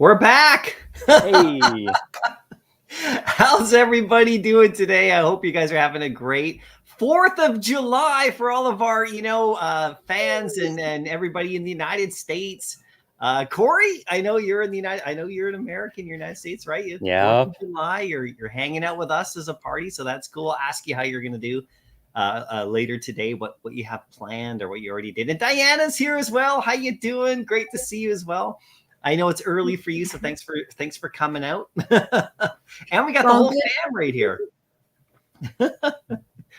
We're back. Hey. How's everybody doing today? I hope you guys are having a great 4th of July for all of our, fans and everybody in the United States. Corey, I know you're in an American, United States, right? Yeah. 4th of July, you're hanging out with us as a party, so that's cool. I'll ask you how you're gonna do later today, what you have planned or what you already did. And Diana's here as well. How you doing? Great to see you as well. I know it's early for you, so thanks for coming out. And we got the whole fam right here. What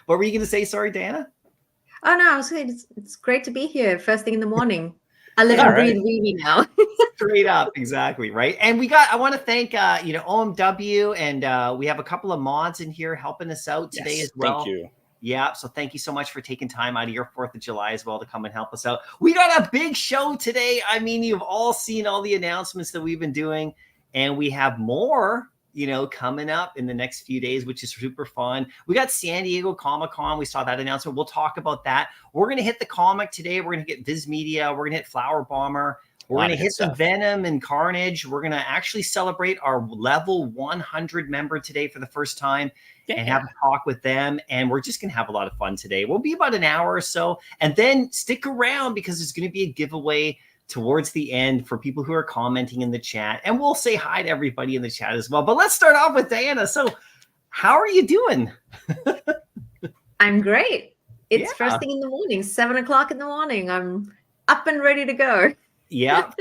were you going to say? Sorry, Dana? Oh, no, I was saying it's great to be here first thing in the morning. I live and breathe VeVe now. Straight up, exactly, right? And I want to thank, OMW, and we have a couple of mods in here helping us out today as well. Thank you. Yeah, so thank you so much for taking time out of your 4th of July as well to come and help us out. We got a big show today. I mean, you've all seen all the announcements that we've been doing, and we have more, coming up in the next few days, which is super fun. We got San Diego Comic-Con. We saw that announcement. We'll talk about that. We're going to hit the comic today. We're going to get Viz Media. We're going to hit Flower Bomber. We're going to hit some Venom and Carnage. We're going to actually celebrate our level 100 member today for the first time and have a talk with them. And we're just going to have a lot of fun today. We'll be about an hour or so. And then stick around because there's going to be a giveaway towards the end for people who are commenting in the chat. And we'll say hi to everybody in the chat as well. But let's start off with Diana. So how are you doing? I'm great. It's first thing in the morning, 7 o'clock in the morning. I'm up and ready to go. Yeah,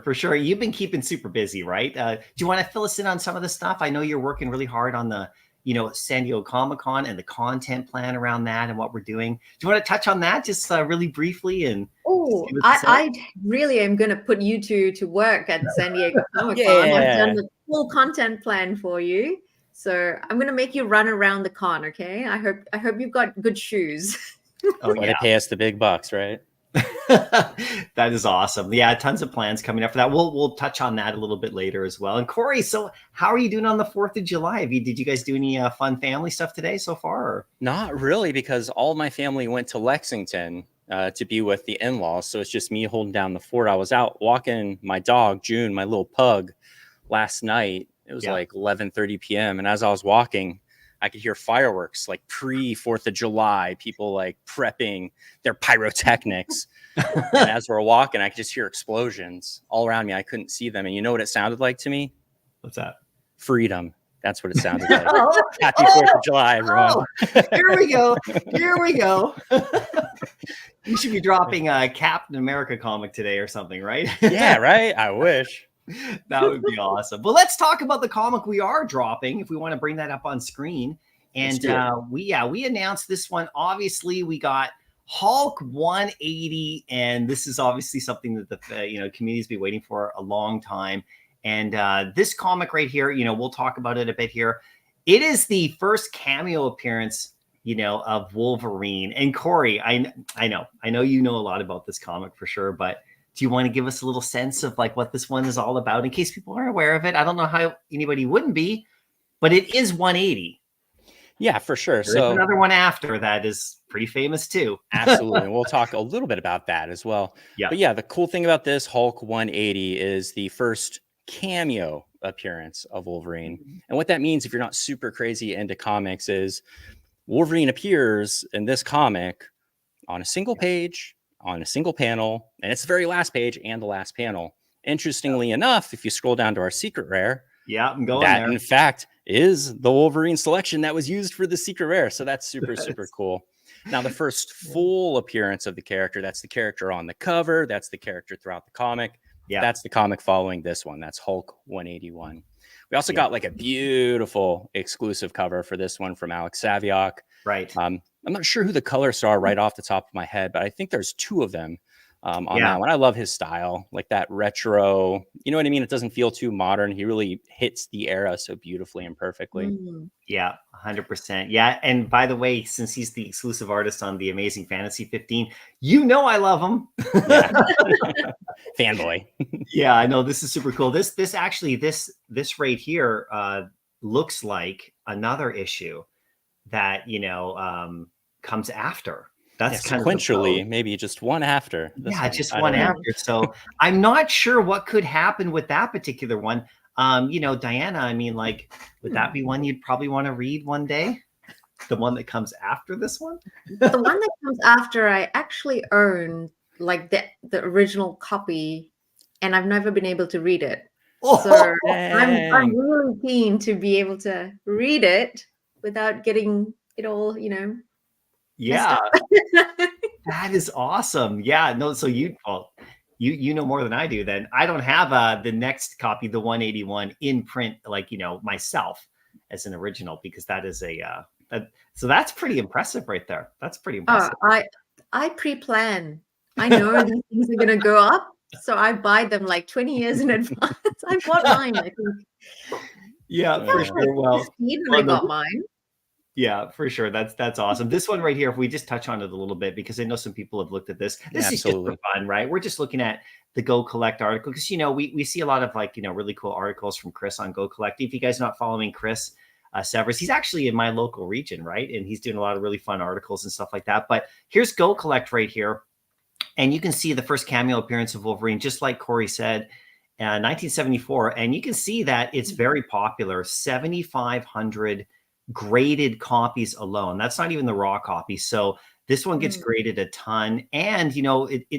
for sure. You've been keeping super busy, right? Do you want to fill us in on some of the stuff? I know you're working really hard on the, San Diego Comic-Con and the content plan around that and what we're doing. Do you want to touch on that just really briefly? And I really am going to put you two to work at San Diego Comic-Con. I've done the full content plan for you. So I'm going to make you run around the con, okay? I hope you've got good shoes. Oh, yeah. They pay us the big bucks, right? That is awesome. Yeah, tons of plans coming up for that. We'll touch on that a little bit later as well. And Corey, so how are you doing on the 4th of July? Did you guys do any fun family stuff today so far? Or? Not really, because all my family went to Lexington to be with the in-laws. So it's just me holding down the fort. I was out walking my dog, June, my little pug, last night. It was like 11:30 p.m. And as I was walking, I could hear fireworks, like pre-4th of July, people like prepping their pyrotechnics. And as we're walking, I could just hear explosions all around me. I couldn't see them. And you know what it sounded like to me? What's that? Freedom. That's what it sounded like. Happy 4th of July, everyone. Here we go. You should be dropping a Captain America comic today or something, right? Yeah, right? I wish. That would be awesome. Well, let's talk about the comic we are dropping, if we want to bring that up on screen. And we announced this one. Obviously, we got Hulk 180, and this is obviously something that the community's been waiting for a long time. And this comic right here, we'll talk about it a bit here. It is the first cameo appearance, of Wolverine. And Corey, I know you know a lot about this comic for sure, but do you want to give us a little sense of like what this one is all about in case people aren't aware of it? I don't know how anybody wouldn't be, but it is 180. Yeah, for sure. There's another one after that is pretty famous too. Absolutely. And we'll talk a little bit about that as well. Yeah. But yeah, the cool thing about this Hulk 180 is the first cameo appearance of Wolverine. Mm-hmm. And what that means, if you're not super crazy into comics, is Wolverine appears in this comic on a single page, on a single panel, and it's the very last page and the last panel. Interestingly enough, if you scroll down to our secret rare, I'm going that there. In fact is the Wolverine selection that was used for the secret rare. So that's super cool. Now, the first full appearance of the character, that's the character on the cover, that's the character throughout the comic. Yeah, that's the comic following this one. That's Hulk 181. We also got like a beautiful exclusive cover for this one from Alex Saviok. Right. I'm not sure who the colors are right off the top of my head, but I think there's 2 of them on that one. I love his style, like that retro, you know what I mean? It doesn't feel too modern. He really hits the era so beautifully and perfectly. Mm-hmm. Yeah, 100%. Yeah. And by the way, since he's the exclusive artist on the Amazing Fantasy 15, I love him. Fanboy. Yeah, I know. This is super cool. This right here looks like another issue that, comes after That's kind of sequentially, maybe just one after. Just one after. So I'm not sure what could happen with that particular one. Diana, I mean, like, would that be one you'd probably want to read one day? The one that comes after this one? The one that comes after, I actually own like the original copy, and I've never been able to read it. So I'm really keen to be able to read it without getting it all, Yeah. That is awesome. Yeah, no, so you know more than I do then. I don't have the next copy, the 181 in print, like, myself as an original, because that is so that's pretty impressive right there. That's pretty impressive. I pre-plan. I know these things are gonna go up, so I buy them like 20 years in advance. I bought mine, I think. Yeah, for sure. Well, when I got mine. Yeah, for sure. That's awesome. This one right here, if we just touch on it a little bit, because I know some people have looked at this. This is just for fun, right? We're just looking at the Go Collect article because we see a lot of like really cool articles from Chris on Go Collect. If you guys are not following Chris Severus, he's actually in my local region, right? And he's doing a lot of really fun articles and stuff like that. But here's Go Collect right here, and you can see the first cameo appearance of Wolverine, just like Corey said, 1974, and you can see that it's very popular. 7,500 graded copies alone. That's not even the raw copy. So this one gets graded a ton. And,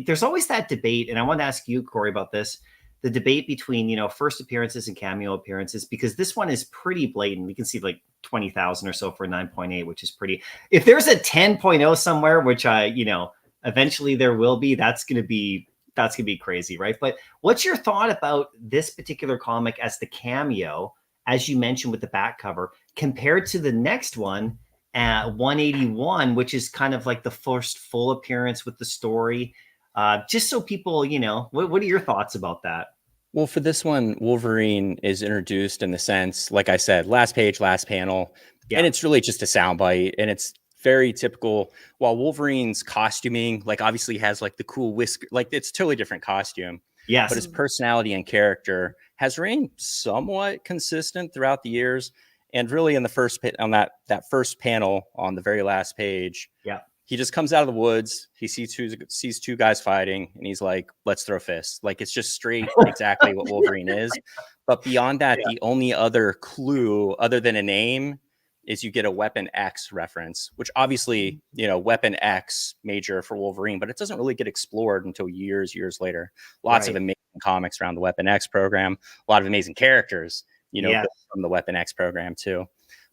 there's always that debate. And I want to ask you, Corey, about this, the debate between, first appearances and cameo appearances, because this one is pretty blatant. We can see like 20,000 or so for 9.8, which is pretty. If there's a 10.0 somewhere, which eventually there will be, that's going to be crazy, right? But what's your thought about this particular comic as the cameo, as you mentioned with the back cover, compared to the next one at 181, which is kind of like the first full appearance with the story? Just so people, what are your thoughts about that? Well, for this one, Wolverine is introduced in the sense, like I said, last page, last panel, and it's really just a soundbite, and it's very typical. While Wolverine's costuming, like, obviously has like the cool whisker, like it's totally different costume. Yes. But his personality and character has remained somewhat consistent throughout the years. And really in the on that first panel on the very last page, he just comes out of the woods. He sees two guys fighting, and he's like, let's throw fists. Like, it's just straight exactly what Wolverine is. But beyond that, the only other clue other than a name is you get a Weapon X reference, which obviously, Weapon X major for Wolverine, but it doesn't really get explored until years later. Lots of amazing comics around the Weapon X program, a lot of amazing characters, from the Weapon X program too.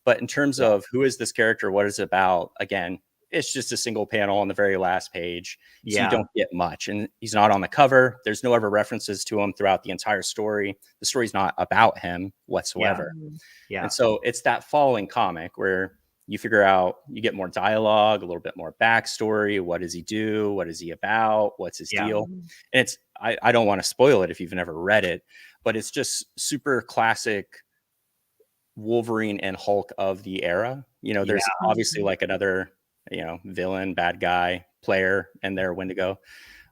But in terms of who is this character, what is it about? Again, it's just a single panel on the very last page. So you don't get much. And he's not on the cover. There's no other references to him throughout the entire story. The story's not about him whatsoever. Yeah. And so it's that following comic where you figure out, you get more dialogue, a little bit more backstory. What does he do? What is he about? What's his deal? And it's, I don't want to spoil it if you've never read it, but it's just super classic Wolverine and Hulk of the era. There's obviously like another, villain, bad guy, player in there, Wendigo.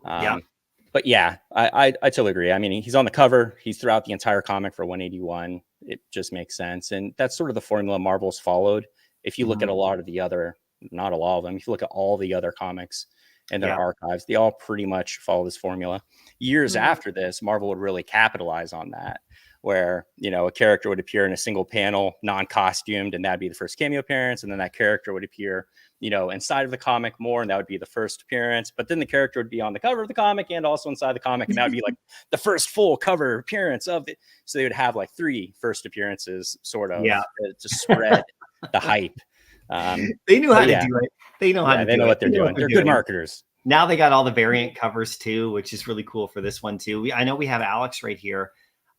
But I totally agree. I mean, he's on the cover. He's throughout the entire comic for 181. It just makes sense. And that's sort of the formula Marvel's followed. If you look at a lot of the other, not a lot of them, if you look at all the other comics and their archives, they all pretty much follow this formula. Years after this, Marvel would really capitalize on that, where, a character would appear in a single panel, non-costumed, and that'd be the first cameo appearance. And then that character would appear, inside of the comic more, and that would be the first appearance. But then the character would be on the cover of the comic and also inside the comic, and that would be like the first full cover appearance of it. So they would have like 3 first appearances, sort of, to spread the hype. They knew how to do it. They know how to do it. They know what they're doing. They're good marketers. Now they got all the variant covers too, which is really cool for this one too. I know we have Alex right here.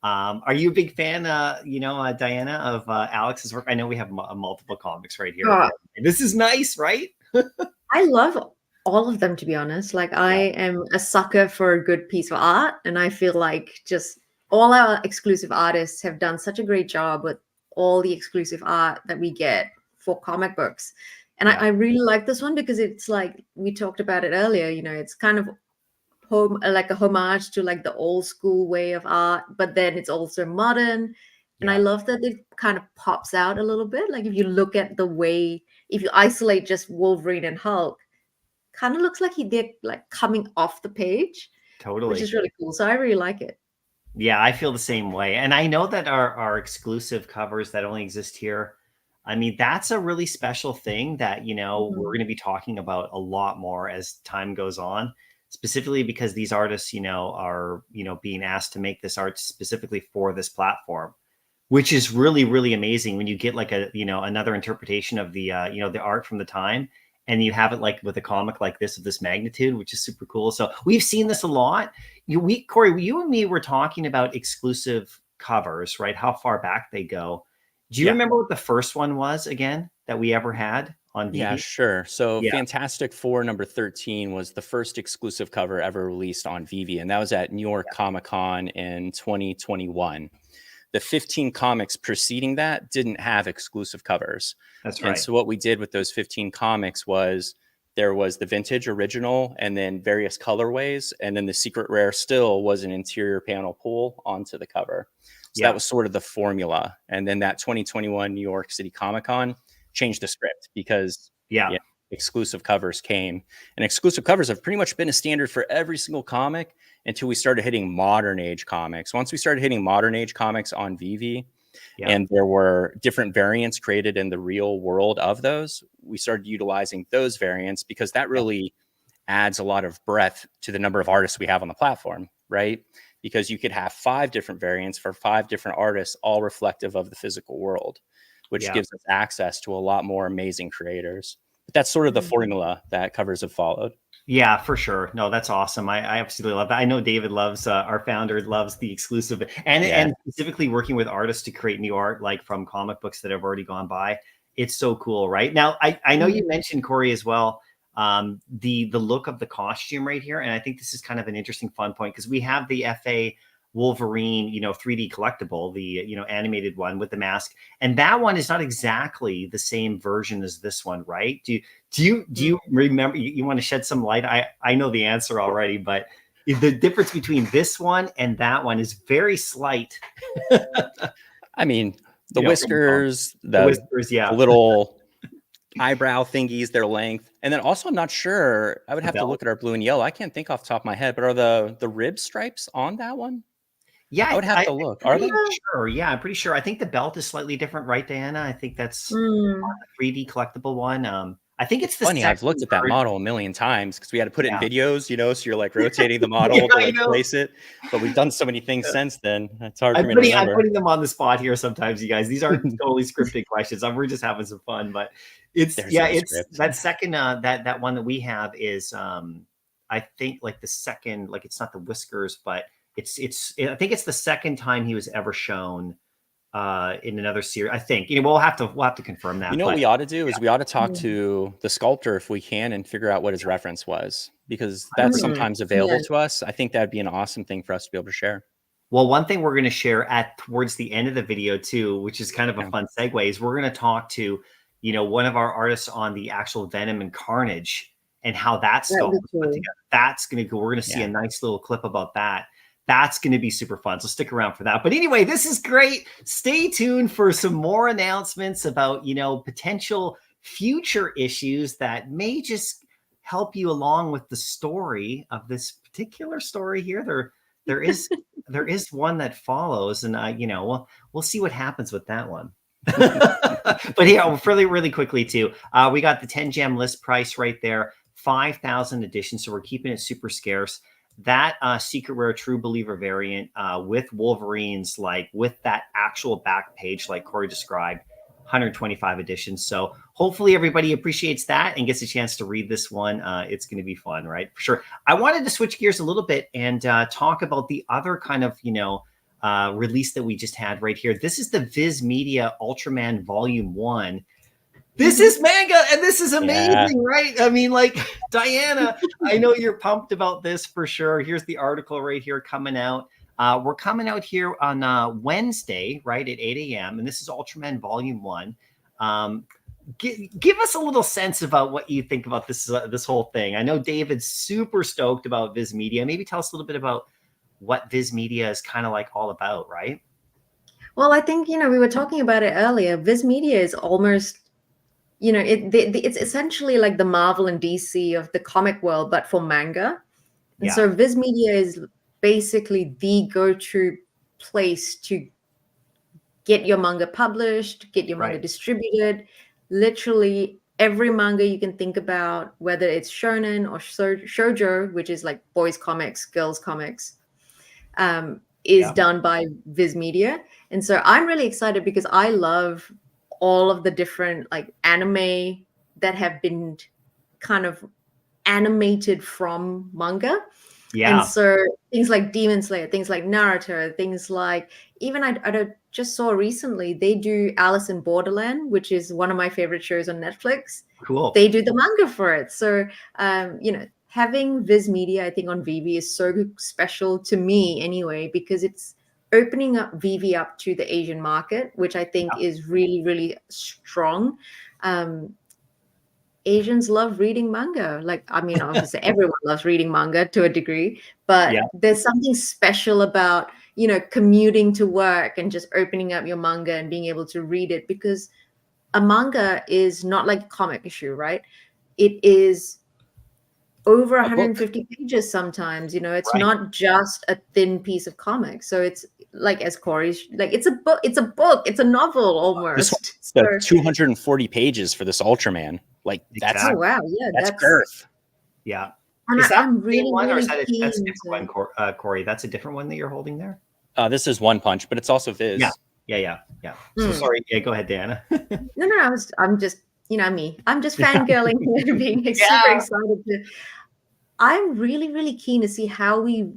Are you a big fan, Diana, of Alex's work? I know we have multiple comics right here. This is nice, right? I love all of them, to be honest. Like, I am a sucker for a good piece of art, and I feel like just all our exclusive artists have done such a great job with all the exclusive art that we get for comic books. And I really like this one because it's like, we talked about it earlier, it's kind of like a homage to like the old school way of art, but then it's also modern. And I love that it kind of pops out a little bit. Like, if you look at the way, if you isolate just Wolverine and Hulk, kind of looks like they're like coming off the page. Totally. Which is really cool. So I really like it. Yeah, I feel the same way. And I know that our exclusive covers that only exist here, I mean, that's a really special thing that, we're going to be talking about a lot more as time goes on, specifically because these artists, are, being asked to make this art specifically for this platform, which is really, really amazing when you get like another interpretation of the, the art from the time. And you have it like with a comic like this of this magnitude, which is super cool. So we've seen this a lot. Corey, you and me were talking about exclusive covers, right? How far back they go. Do you remember what the first one was again that we ever had on VeVe? Yeah, sure. So Fantastic Four number 13 was the first exclusive cover ever released on VeVe. And that was at New York Comic Con in 2021. The 15 comics preceding that didn't have exclusive covers. That's right. And so what we did with those 15 comics was there was the vintage original and then various colorways. And then the secret rare still was an interior panel pull onto the cover. So that was sort of the formula. And then that 2021 New York City Comic Con changed the script because exclusive covers came. And exclusive covers have pretty much been a standard for every single comic until we started hitting modern age comics. Once we started hitting modern age comics on VeVe, and there were different variants created in the real world of those, we started utilizing those variants because that really adds a lot of breadth to the number of artists we have on the platform, right? Because you could have 5 different variants for 5 different artists, all reflective of the physical world, which gives us access to a lot more amazing creators. But that's sort of the formula that covers have followed. Yeah, for sure. No, that's awesome. I absolutely love that. I know David loves, our founder loves the exclusive and specifically working with artists to create new art, like from comic books that have already gone by. It's so cool, right? Now, I know you mentioned, Corey, as well, the look of the costume right here. And I think this is kind of an interesting fun point because we have the FA Wolverine, 3D collectible, the, animated one with the mask. And that one is not exactly the same version as this one, right? Do you remember, you want to shed some light? I know the answer already, but the difference between this one and that one is very slight. I mean, the whiskers, the little eyebrow thingies, their length. And then also, I'm not sure, I would have to look at our blue and yellow. I can't think off the top of my head, but are the rib stripes on that one? Yeah, I would have to look. Are they? Sure. Yeah, I'm pretty sure. I think the belt is slightly different, right, Diana? I think that's on the 3D collectible one. I think it's the funny. I've looked at that model a million times because we had to put it in videos, so you're like rotating the model to place it. But we've done so many things since then. It's hard for me to remember. I'm putting them on the spot here sometimes, you guys. These aren't totally scripted questions. We're just having some fun, but it's that second that one that we have is I think like the second, like it's not the whiskers, but I think it's the second time he was ever shown in another series. I think we'll have to confirm that. What we ought to do is we ought to talk to the sculptor if we can and figure out what his reference was, because that's sometimes available to us. I think that'd be an awesome thing for us to be able to share. Well, one thing we're going to share towards the end of the video too, which is kind of a fun segue, is we're going to talk to one of our artists on the actual Venom and Carnage and how that's put together. That's going to go. We're going to see a nice little clip about that. That's going to be super fun. So stick around for that. But anyway, this is great. Stay tuned for some more announcements about, potential future issues that may just help you along with the story of this particular story here. There is one that follows, and we'll see what happens with that one. But here, really quickly too, we got the 10 gem list price right there, 5,000 editions. So we're keeping it super scarce. That secret rare true believer variant with Wolverines, like with that actual back page, like Corey described, 125 editions. So hopefully everybody appreciates that and gets a chance to read this one. It's going to be fun, right? For sure. I wanted to switch gears a little bit and talk about the other kind of, release that we just had right here. This is the Viz Media Ultraman Volume 1. This is manga, and this is amazing, right? I mean, like, Diana, I know you're pumped about this for sure. Here's the article right here coming out. We're coming out here on Wednesday, right, at 8 a.m., and this is Ultraman Volume 1. Give us a little sense about what you think about this whole thing. I know David's super stoked about Viz Media. Maybe tell us a little bit about what Viz Media is kind of like all about, right? Well, I think, we were talking about it earlier. Viz Media is almost you know, it's essentially like the Marvel and DC of the comic world, but for manga. And so Viz Media is basically the go-to place to get your manga published, get your manga distributed. Literally every manga you can think about, whether it's shonen or shoujo, which is like boys comics, girls comics, is done by Viz Media. And so I'm really excited because I love all of the different like anime that have been kind of animated from manga. And so things like Demon Slayer, things like Naruto, things like even I just saw recently they do Alice in Borderland, which is one of my favorite shows on Netflix. Cool. They do the manga for it. So you know, having Viz Media, I think on VeVe is so special to me anyway, because it's opening up VeVe up to the Asian market, which I think is really, really strong. Asians love reading manga. Like, I mean, obviously everyone loves reading manga to a degree, but there's something special about, you know, commuting to work and just opening up your manga and being able to read it, because a manga is not like a comic issue, right? It is over 150 pages sometimes, you know, it's not just a thin piece of comic. So it's like, as Corey's like, it's a book, it's a novel almost. So 240 pages for this Ultraman. Like that's oh wow, yeah, that's girth. Yeah. And is that I'm really, one, or really is that keen that's a different to... one, Corey? That's a different one that you're holding there. This is One Punch, but it's also Viz. Yeah. So sorry. Yeah, go ahead, Diana. No. I'm just, you know, I'm just fangirling here, being super excited to. I'm really, really keen to see how we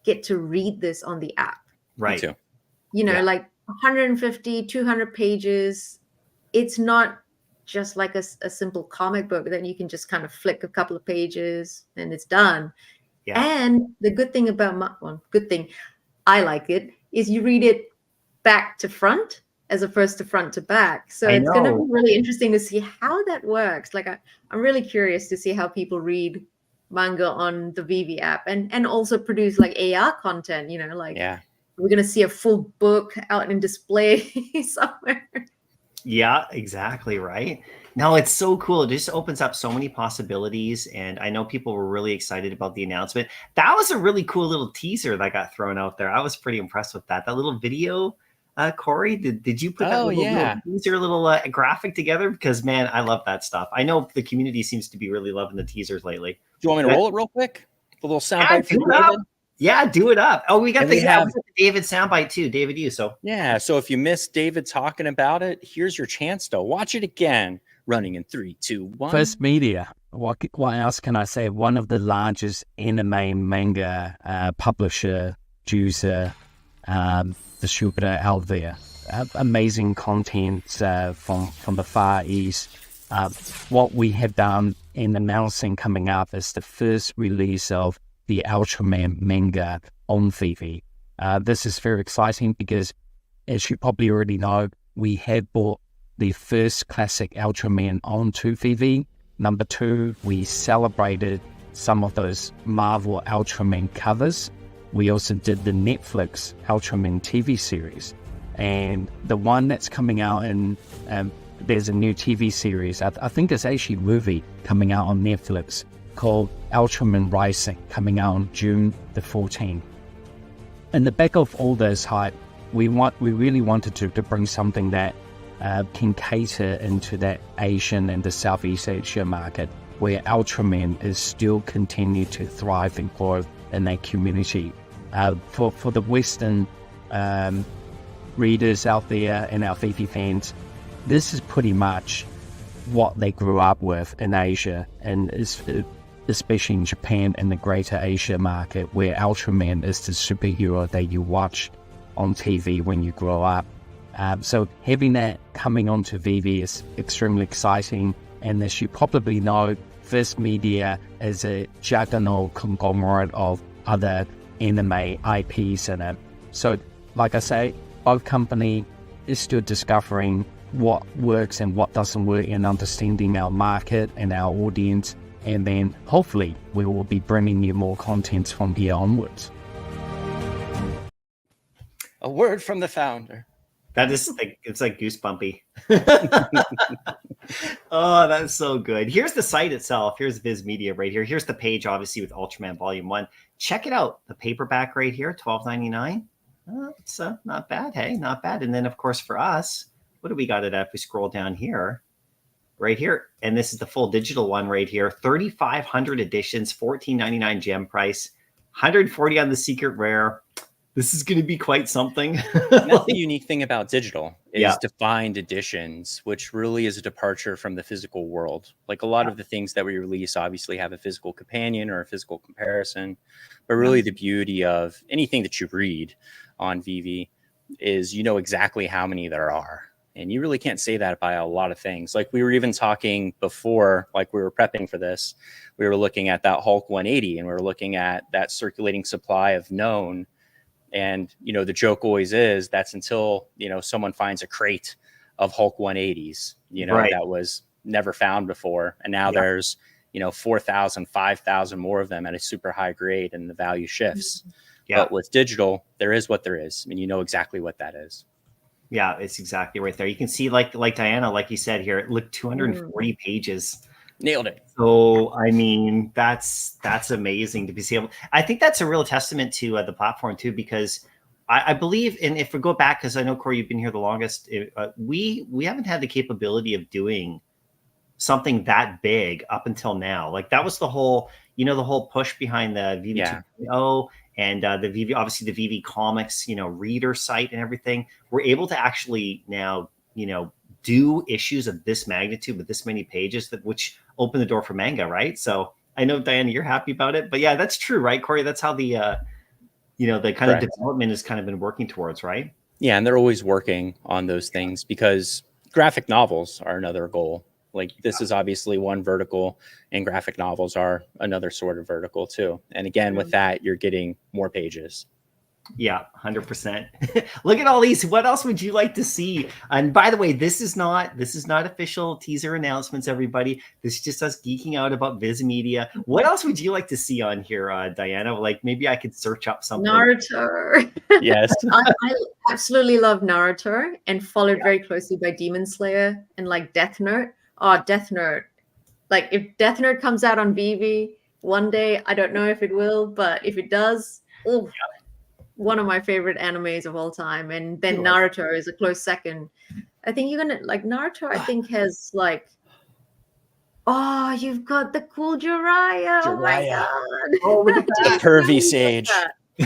get to read this on the app. Right. You know, like 150, 200 pages. It's not just like a simple comic book that you can just kind of flick a couple of pages and it's done. And the good thing about I like it, is you read it back to front as opposed to front to back. So it's going to be really interesting to see how that works. Like I'm really curious to see how people read manga on the VeVe app and also produce like AR content, you know, like we're going to see a full book out in display somewhere. Yeah, exactly. Right. No, it's so cool. It just opens up so many possibilities. And I know people were really excited about the announcement. That was a really cool little teaser that got thrown out there. I was pretty impressed with that. That little video, Corey, did you put that little teaser, little graphic together? Because, man, I love that stuff. I know the community seems to be really loving the teasers lately. Do you want me to roll it real quick? The little soundbite for David? Yeah, do it up. Oh, we got the David soundbite too. David, you. So so if you missed David talking about it, here's your chance to watch it again. Running in 3, 2, 1. Viz Media. What else can I say? One of the largest anime manga publisher, producer, distributor out there. Amazing content from the Far East. What we have done in announcing coming up is the first release of the Ultraman manga on VeVe. This is very exciting because, as you probably already know, we have brought the first classic Ultraman onto VeVe. Number 2, we celebrated some of those Marvel Ultraman covers. We also did the Netflix Ultraman TV series. And the one that's coming out in, there's a new TV series, I think it's actually a movie coming out on Netflix called Ultraman Rising, coming out on June the 14th. In the back of all this hype, we really wanted to bring something that can cater into that Asian and the Southeast Asia market, where Ultraman is still continue to thrive and grow in that community. For the Western readers out there and our VeVe fans, this is pretty much what they grew up with in Asia, and especially in Japan and the greater Asia market, where Ultraman is the superhero that you watch on TV when you grow up. So having that coming onto VeVe is extremely exciting. And as you probably know, Viz Media is a juggernaut conglomerate of other anime IPs in it. So like I say, both company is still discovering what works and what doesn't work and understanding our market and our audience. And then hopefully we will be bringing you more content from here onwards. A word from the founder. That is like, it's like goosebumpy. Oh, that's so good. Here's the site itself. Here's Viz Media right here. Here's the page, obviously, with Ultraman Volume 1. Check it out. The paperback right here, $12.99. It's not bad. Hey, not bad. And then, of course, for us, what do we got it at? If we scroll down here, right here, and this is the full digital one right here, 3,500 editions, $14.99 gem price, 140 on the secret rare. This is going to be quite something. That's the unique thing about digital is defined editions, which really is a departure from the physical world. Like a lot of the things that we release obviously have a physical companion or a physical comparison, but really the beauty of anything that you read on VeVe is you know exactly how many there are. And you really can't say that by a lot of things. Like we were even talking before, like we were prepping for this, we were looking at that Hulk 180 and we were looking at that circulating supply of known. And, you know, the joke always is that's until, you know, someone finds a crate of Hulk 180s, you know, that was never found before. And now there's, you know, 4,000, 5,000 more of them at a super high grade and the value shifts. But with digital, there is what there is. I mean, you know exactly what that is. Yeah, it's exactly right there. You can see, like Diana, like you said here, it looked 240 pages. Nailed it. So, I mean, that's amazing to be able. I think that's a real testament to the platform too, because I believe, and if we go back, because I know Corey, you've been here the longest, we haven't had the capability of doing something that big up until now. Like that was the whole, you know, the whole push behind the VeVe 2.0 and the VeVe, obviously the VeVe Comics, you know, reader site and everything. We're able to actually now, you know, do issues of this magnitude with this many pages, that which open the door for manga, right? So I know, Diana, you're happy about it, but yeah, that's true, right, Corey? That's how the you know, the kind of development has kind of been working towards, right? Yeah, and they're always working on those things because graphic novels are another goal. Like this is obviously one vertical, and graphic novels are another sort of vertical too. And again, with that, you're getting more pages. Yeah, 100%. Look at all these. What else would you like to see? And by the way, this is not official teaser announcements, everybody. This is just us geeking out about Viz Media. What else would you like to see on here, Diana? Like maybe I could search up something. Naruto. Yes. I absolutely love Naruto, and followed very closely by Demon Slayer and like Death Note. Oh, Death Note. Like if Death Note comes out on VeVe one day, I don't know if it will, but if it does, one of my favorite animes of all time. And then Naruto is a close second. I think you're gonna like Naruto. I think has like, oh, you've got the cool Jiraiya. Oh my god! Oh, look at that. Pervy Sage.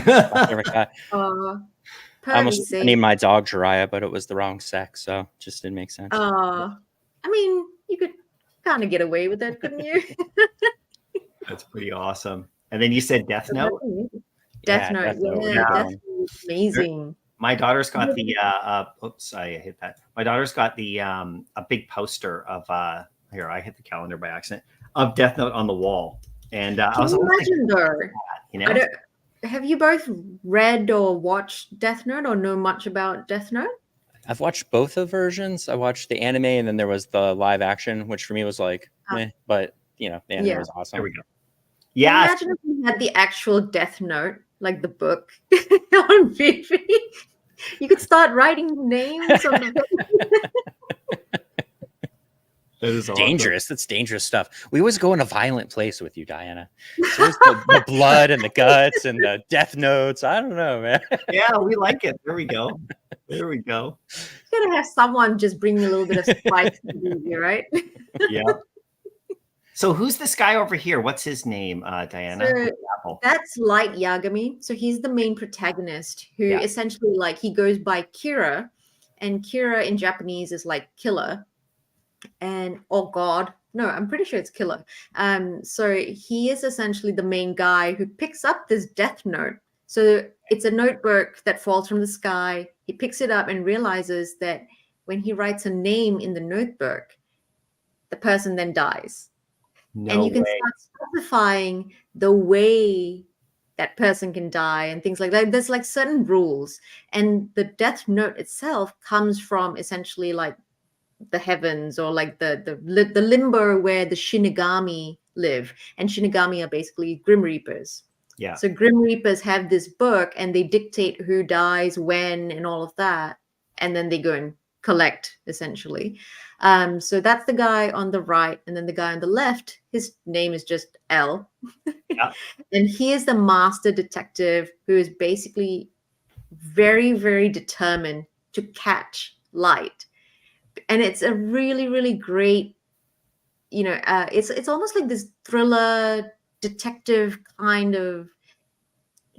I almost named my dog Jiraiya, but it was the wrong sex, so it just didn't make sense. I mean, you could kind of get away with it, couldn't you? That's pretty awesome. And then you said Death Note. Death Note, Death Note is amazing. My daughter's got the oops, I hit that. My daughter's got the a big poster of here, I hit the calendar by accident, of Death Note on the wall. And I was imagine though, you know, have you both read or watched Death Note or know much about Death Note? I've watched both the versions. I watched the anime and then there was the live action, which for me was like, but you know, the anime was awesome. There we go. Yeah. Imagine if we had the actual Death Note, like the book on VeVe. You could start writing names on the book. That is dangerous. That's dangerous stuff. We always go in a violent place with you, Diana. There's the blood and the guts and the death notes. I don't know, man. Yeah, we like it. There we go. There we go. You gotta have someone just bring a little bit of spice to VeVe, right? Yeah. So who's this guy over here? What's his name, Diana? So that's Light Yagami. So he's the main protagonist who essentially like he goes by Kira, and Kira in Japanese is like killer. And oh god, no, I'm pretty sure it's killer. So he is essentially the main guy who picks up this Death Note. So it's a notebook that falls from the sky. He picks it up and realizes that when he writes a name in the notebook, the person then dies. And you can start specifying the way that person can die and things like that. There's like certain rules. And the Death Note itself comes from essentially like the heavens or like the limbo where the Shinigami live. And Shinigami are basically Grim Reapers. Yeah. So Grim Reapers have this book and they dictate who dies when and all of that. and then they go and collect, essentially. So that's the guy on the right, and then the guy on the left, his name is just L. Yeah. And he is the master detective who is basically very, very determined to catch light. And it's a really, really great, it's almost like this thriller detective kind of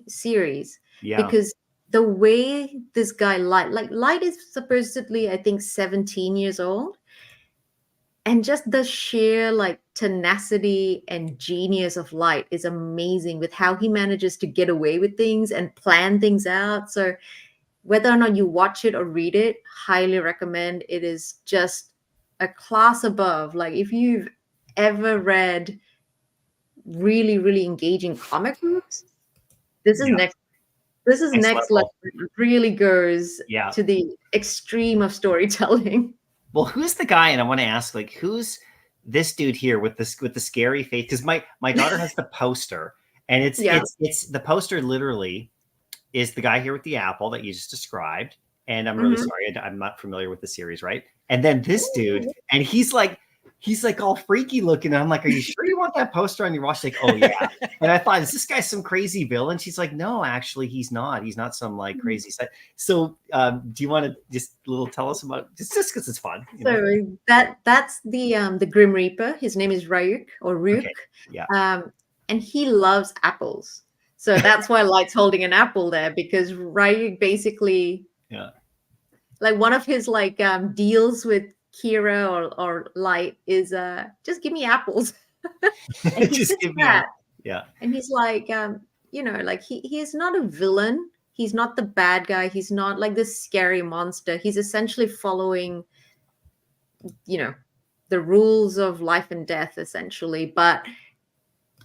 series. Yeah. Because the way this guy Light is supposedly, I think, 17 years old. And just the sheer like tenacity and genius of Light is amazing, with how he manages to get away with things and plan things out. So whether or not you watch it or read it, highly recommend. It is just a class above. Like, if you've ever read really, really engaging comic books, this is next next level. It really goes to the extreme of storytelling. Well, who's the guy? And I want to ask, like, who's this dude here with the scary face? Because my daughter has the poster, and it's the poster literally is the guy here with the apple that you just described. And I'm really sorry, I'm not familiar with the series, right? And then this dude, and he's like all freaky looking. And I'm like, are you sure you want that poster on your watch? Like, oh yeah. And I thought, is this guy some crazy villain? She's like, no, actually, he's not. He's not some like crazy set. So do you want to just tell us about, just because it's fun? So that's the Grim Reaper. His name is Ryuk or Ryuk. Okay. Yeah. And he loves apples. So that's why Light's holding an apple there, because Ryuk basically, like, one of his like deals with Kira or Light is just give me apples. And he just give me and he's like, like he's not a villain. He's not the bad guy. He's not like this scary monster. He's essentially following, the rules of life and death, essentially. But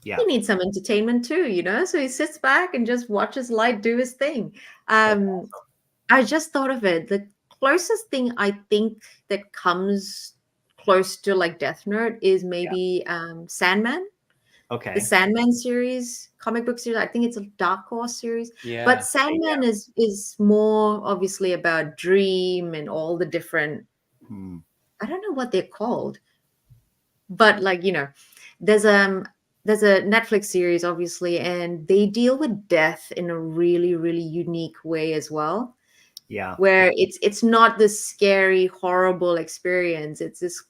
he needs some entertainment too, so he sits back and just watches Light do his thing. I just thought of it. The closest thing I think that comes close to like Death Note is maybe Sandman. Okay. The Sandman series, comic book series. I think it's a Dark Horse series. Yeah. But Sandman is more obviously about dream and all the different, I don't know what they're called. But like, there's a Netflix series, obviously, and they deal with death in a really, really unique way as well. Yeah. Where it's not this scary, horrible experience. It's this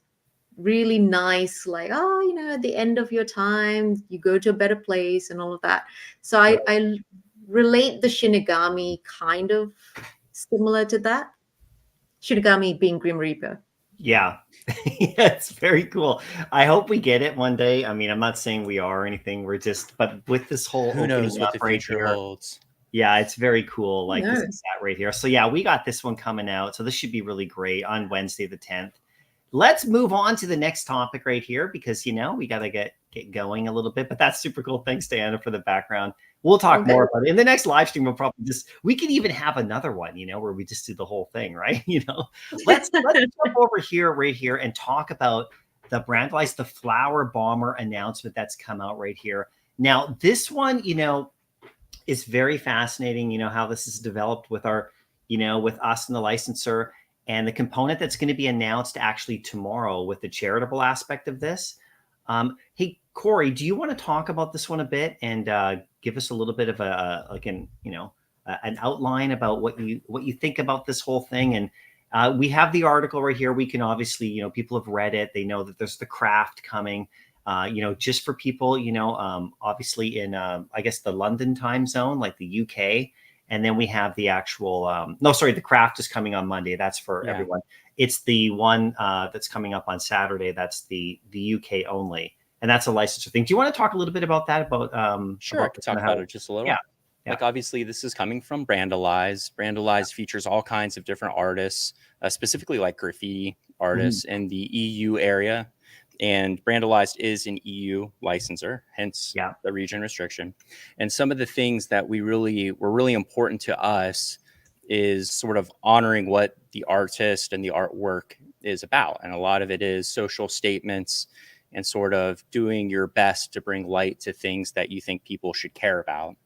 really nice, like, at the end of your time, you go to a better place and all of that. So I relate the Shinigami kind of similar to that. Shinigami being Grim Reaper. Yeah. It's very cool. I hope we get it one day. I mean, I'm not saying we are or anything. We're just, but with this whole who knows what the right future holds. Yeah, it's very cool. Like, this is that right here. So yeah, we got this one coming out. So this should be really great on Wednesday the 10th. Let's move on to the next topic right here, because we got to get going a little bit. But that's super cool. Thanks, Diana, for the background. We'll talk more about it in the next live stream. We'll probably we could even have another one, where we just do the whole thing, right? Let's jump over here, right here, and talk about the Brandal, the Flower Bomber announcement that's come out right here. Now, this one, is very fascinating. How this is developed with our, with us and the licensor, and the component that's going to be announced actually tomorrow with the charitable aspect of this. Hey, Corey, do you want to talk about this one a bit and give us a little bit of an outline about what you think about this whole thing? And we have the article right here. We can obviously, people have read it. They know that there's the craft coming. Just for people, obviously in, I guess, the London time zone, like the UK. And then we have the actual, the craft is coming on Monday. That's for everyone. It's the one that's coming up on Saturday. That's the UK only. And that's a licensor thing. Do you want to talk a little bit about that? Sure, I can talk about it just a little. Yeah. Like, obviously, this is coming from Brandal. Brandal features all kinds of different artists, specifically like graffiti artists in the EU area. And Brandal is an EU licensor, hence the region restriction. And some of the things that were really important to us is sort of honoring what the artist and the artwork is about. And a lot of it is social statements and sort of doing your best to bring light to things that you think people should care about.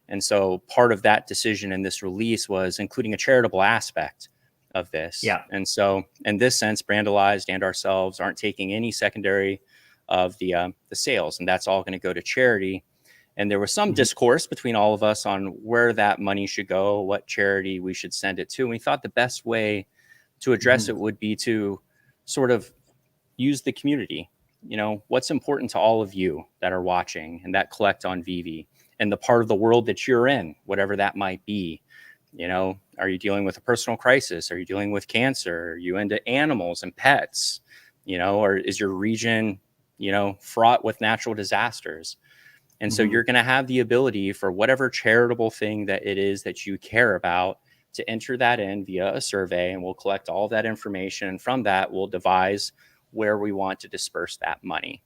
And so part of that decision in this release was including a charitable aspect. of this. Yeah. And so in this sense, Brandalized and ourselves aren't taking any secondary of the sales, and that's all going to go to charity. And there was some discourse between all of us on where that money should go, what charity we should send it to. And we thought the best way to address it would be to sort of use the community. You know, what's important to all of you that are watching and that collect on VeVe, and the part of the world that you're in, whatever that might be. You know, are you dealing with a personal crisis? Are you dealing with cancer? Are you into animals and pets? You know, or is your region, you know, fraught with natural disasters? And so you're going to have the ability for whatever charitable thing that it is that you care about to enter that in via a survey, and we'll collect all that information. And from that, we'll devise where we want to disperse that money.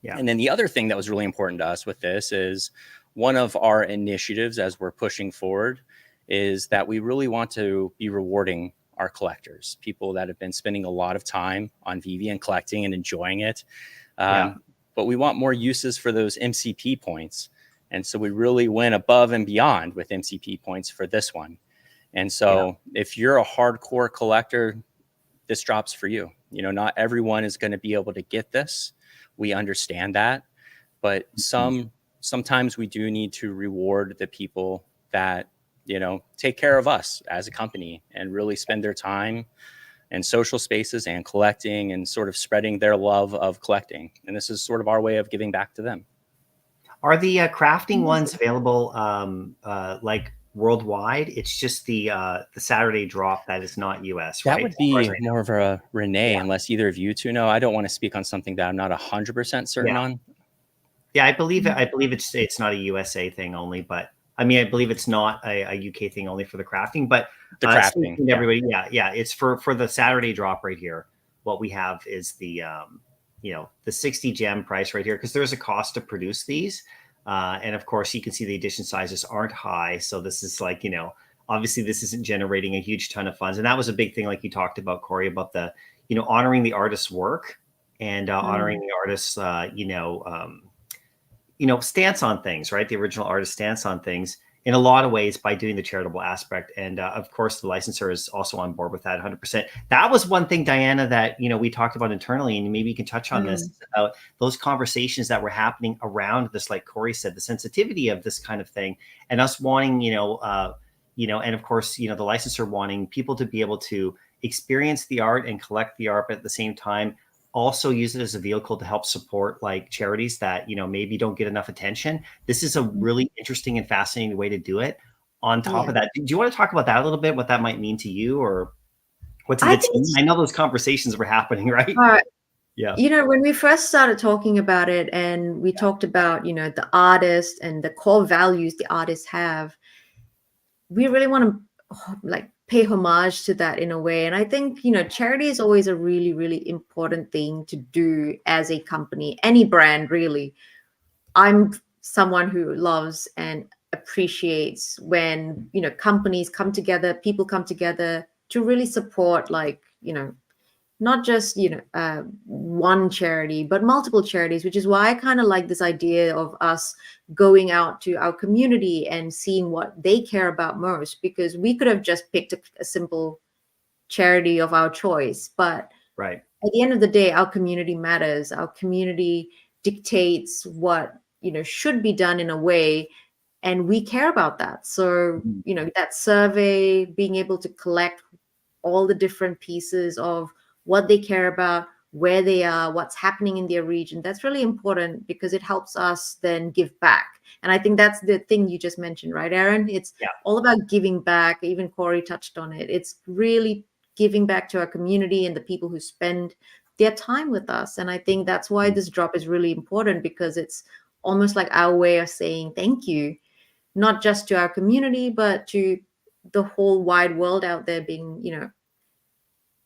Yeah. And then the other thing that was really important to us with this is one of our initiatives as we're pushing forward is that we really want to be rewarding our collectors, people that have been spending a lot of time on VeVe and collecting and enjoying it. But we want more uses for those MCP points. And so we really went above and beyond with MCP points for this one. And so if you're a hardcore collector, this drops for you. You know, not everyone is going to be able to get this. We understand that. But sometimes we do need to reward the people that, you know, take care of us as a company and really spend their time and social spaces and collecting and sort of spreading their love of collecting. And this is sort of our way of giving back to them. Are the crafting ones available like worldwide? It's just the Saturday drop that is not US, right? That would be more of a Renee, unless either of you two know. I don't want to speak on something that I'm not 100% certain on. Yeah, I believe it's not a USA thing only, but I mean, I believe it's not a UK thing only for the crafting, but the crafting, everybody, it's for the Saturday drop right here. What we have is the the 60 gem price right here, because there's a cost to produce these, and of course you can see the edition sizes aren't high, so this is like, you know, obviously this isn't generating a huge ton of funds, and that was a big thing, like you talked about, Corey, about the honoring the artist's work and honoring the artist's stance on things, right? The original artist stance on things in a lot of ways by doing the charitable aspect. And of course, the licensor is also on board with that 100%. That was one thing, Diana, that, we talked about internally, and maybe you can touch on this, about those conversations that were happening around this, like Corey said, the sensitivity of this kind of thing, and us wanting, and of course, the licensor wanting people to be able to experience the art and collect the art, but at the same time, also use it as a vehicle to help support like charities that, maybe don't get enough attention. This is a really interesting and fascinating way to do it. On top of that, do you want to talk about that a little bit, what that might mean to you, or what's it? I know those conversations were happening, right? Yeah. When we first started talking about it, and we talked about, the artist and the core values the artists have, we really want to pay homage to that in a way. And I think, charity is always a really, really important thing to do as a company, any brand, really. I'm someone who loves and appreciates when, companies come together, people come together to really support, not just, one charity, but multiple charities, which is why I kind of like this idea of us going out to our community and seeing what they care about most, because we could have just picked a simple charity of our choice. But at the end of the day, our community matters. Our community dictates what, should be done in a way. And we care about that. So, that survey, being able to collect all the different pieces of what they care about, where they are, what's happening in their region. That's really important, because it helps us then give back. And I think that's the thing you just mentioned, right, Aaron? It's all about giving back. Even Corey touched on it. It's really giving back to our community and the people who spend their time with us. And I think that's why this drop is really important, because it's almost like our way of saying thank you, not just to our community, but to the whole wide world out there, being,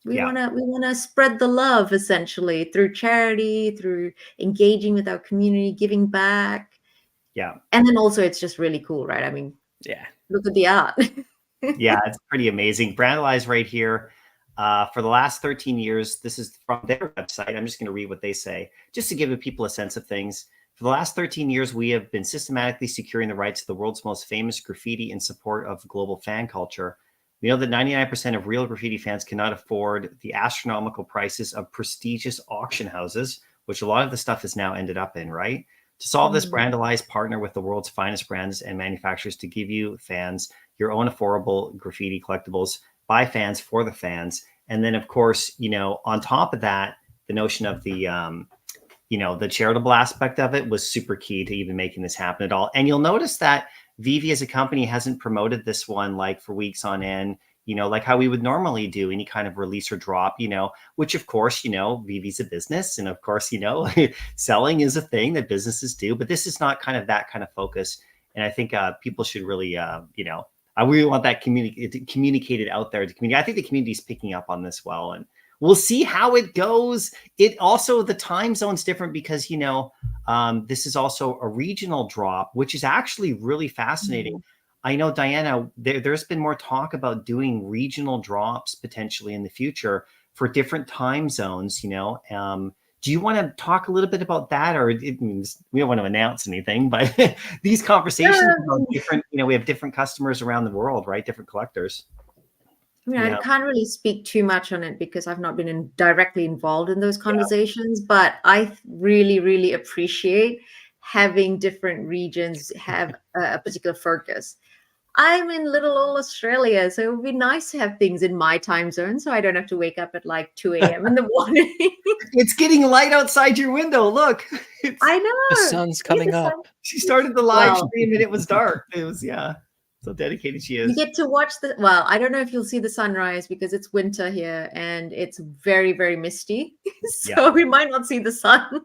we want to spread the love, essentially, through charity, through engaging with our community, giving back. Yeah. And then also it's just really cool, right? I mean, look at the art. Yeah, it's pretty amazing. Brandalize right here. For the last 13 years, this is from their website. I'm just going to read what they say, just to give people a sense of things. For the last 13 years, we have been systematically securing the rights to the world's most famous graffiti in support of global fan culture. We know that 99% of real graffiti fans cannot afford the astronomical prices of prestigious auction houses, which a lot of the stuff has now ended up in, right? To solve this, Brandal partner with the world's finest brands and manufacturers to give you fans your own affordable graffiti collectibles by fans for the fans. And then, of course, you know, on top of that, the notion of the, you know, the charitable aspect of it was super key to even making this happen at all. And you'll notice that VeVe as a company hasn't promoted this one like for weeks on end, you know, like how we would normally do any kind of release or drop, you know, which of course, you know, VeVe's a business. And of course, you know, selling is a thing that businesses do, but this is not kind of that kind of focus. And I think people should really, you know, I really want that communicated out there to the community. I think the community is picking up on this well, and we'll see how it goes. It also, the time zone's different because, you know, this is also a regional drop, which is actually really fascinating. I know, Diana, there's been more talk about doing regional drops potentially in the future for different time zones, you know. Do you want to talk a little bit about that, or it means we don't want to announce anything, but these conversations about different, you know, we have different customers around the world, right? Different collectors. I mean, I can't really speak too much on it because I've not been directly involved in those conversations, but I really, really appreciate having different regions have a particular focus. I'm in little old Australia, so it would be nice to have things in my time zone so I don't have to wake up at like 2 a.m. in the morning. It's getting light outside your window. Look. I know. The sun's coming up. She started the live stream and it was dark. It was, yeah. So dedicated she is. You get to watch the, well, I don't know if you'll see the sunrise because it's winter here and it's very, very misty. So we might not see the sun.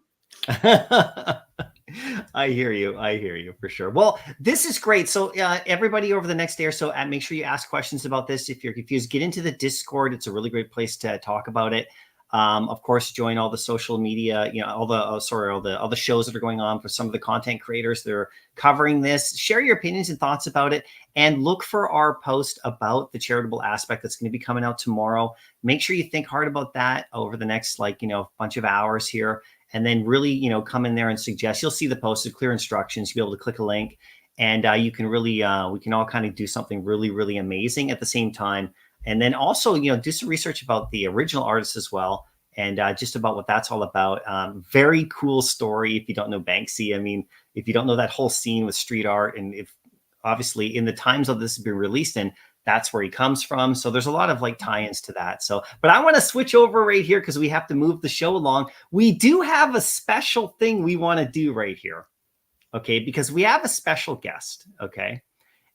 I hear you for sure. Well, this is great. So everybody over the next day or so, make sure you ask questions about this. If you're confused, get into the Discord. It's a really great place to talk about it. Of course, join all the social media, you know, all the shows that are going on for some of the content creators that are covering this. Share your opinions and thoughts about it, and look for our post about the charitable aspect that's going to be coming out tomorrow. Make sure you think hard about that over the next, like, you know, bunch of hours here. And then really, you know, come in there and suggest. You'll see the posted clear instructions. You'll be able to click a link, and you can really, we can all kind of do something really, really amazing at the same time. And then also, you know, do some research about the original artists as well, and just about what that's all about. Very cool story. If you don't know Banksy, I mean, if you don't know that whole scene with street art, and if obviously in the times of this has been released in, that's where he comes from. So there's a lot of like tie-ins to that. So, but I want to switch over right here because we have to move the show along. We do have a special thing we want to do right here. Okay. Because we have a special guest. Okay.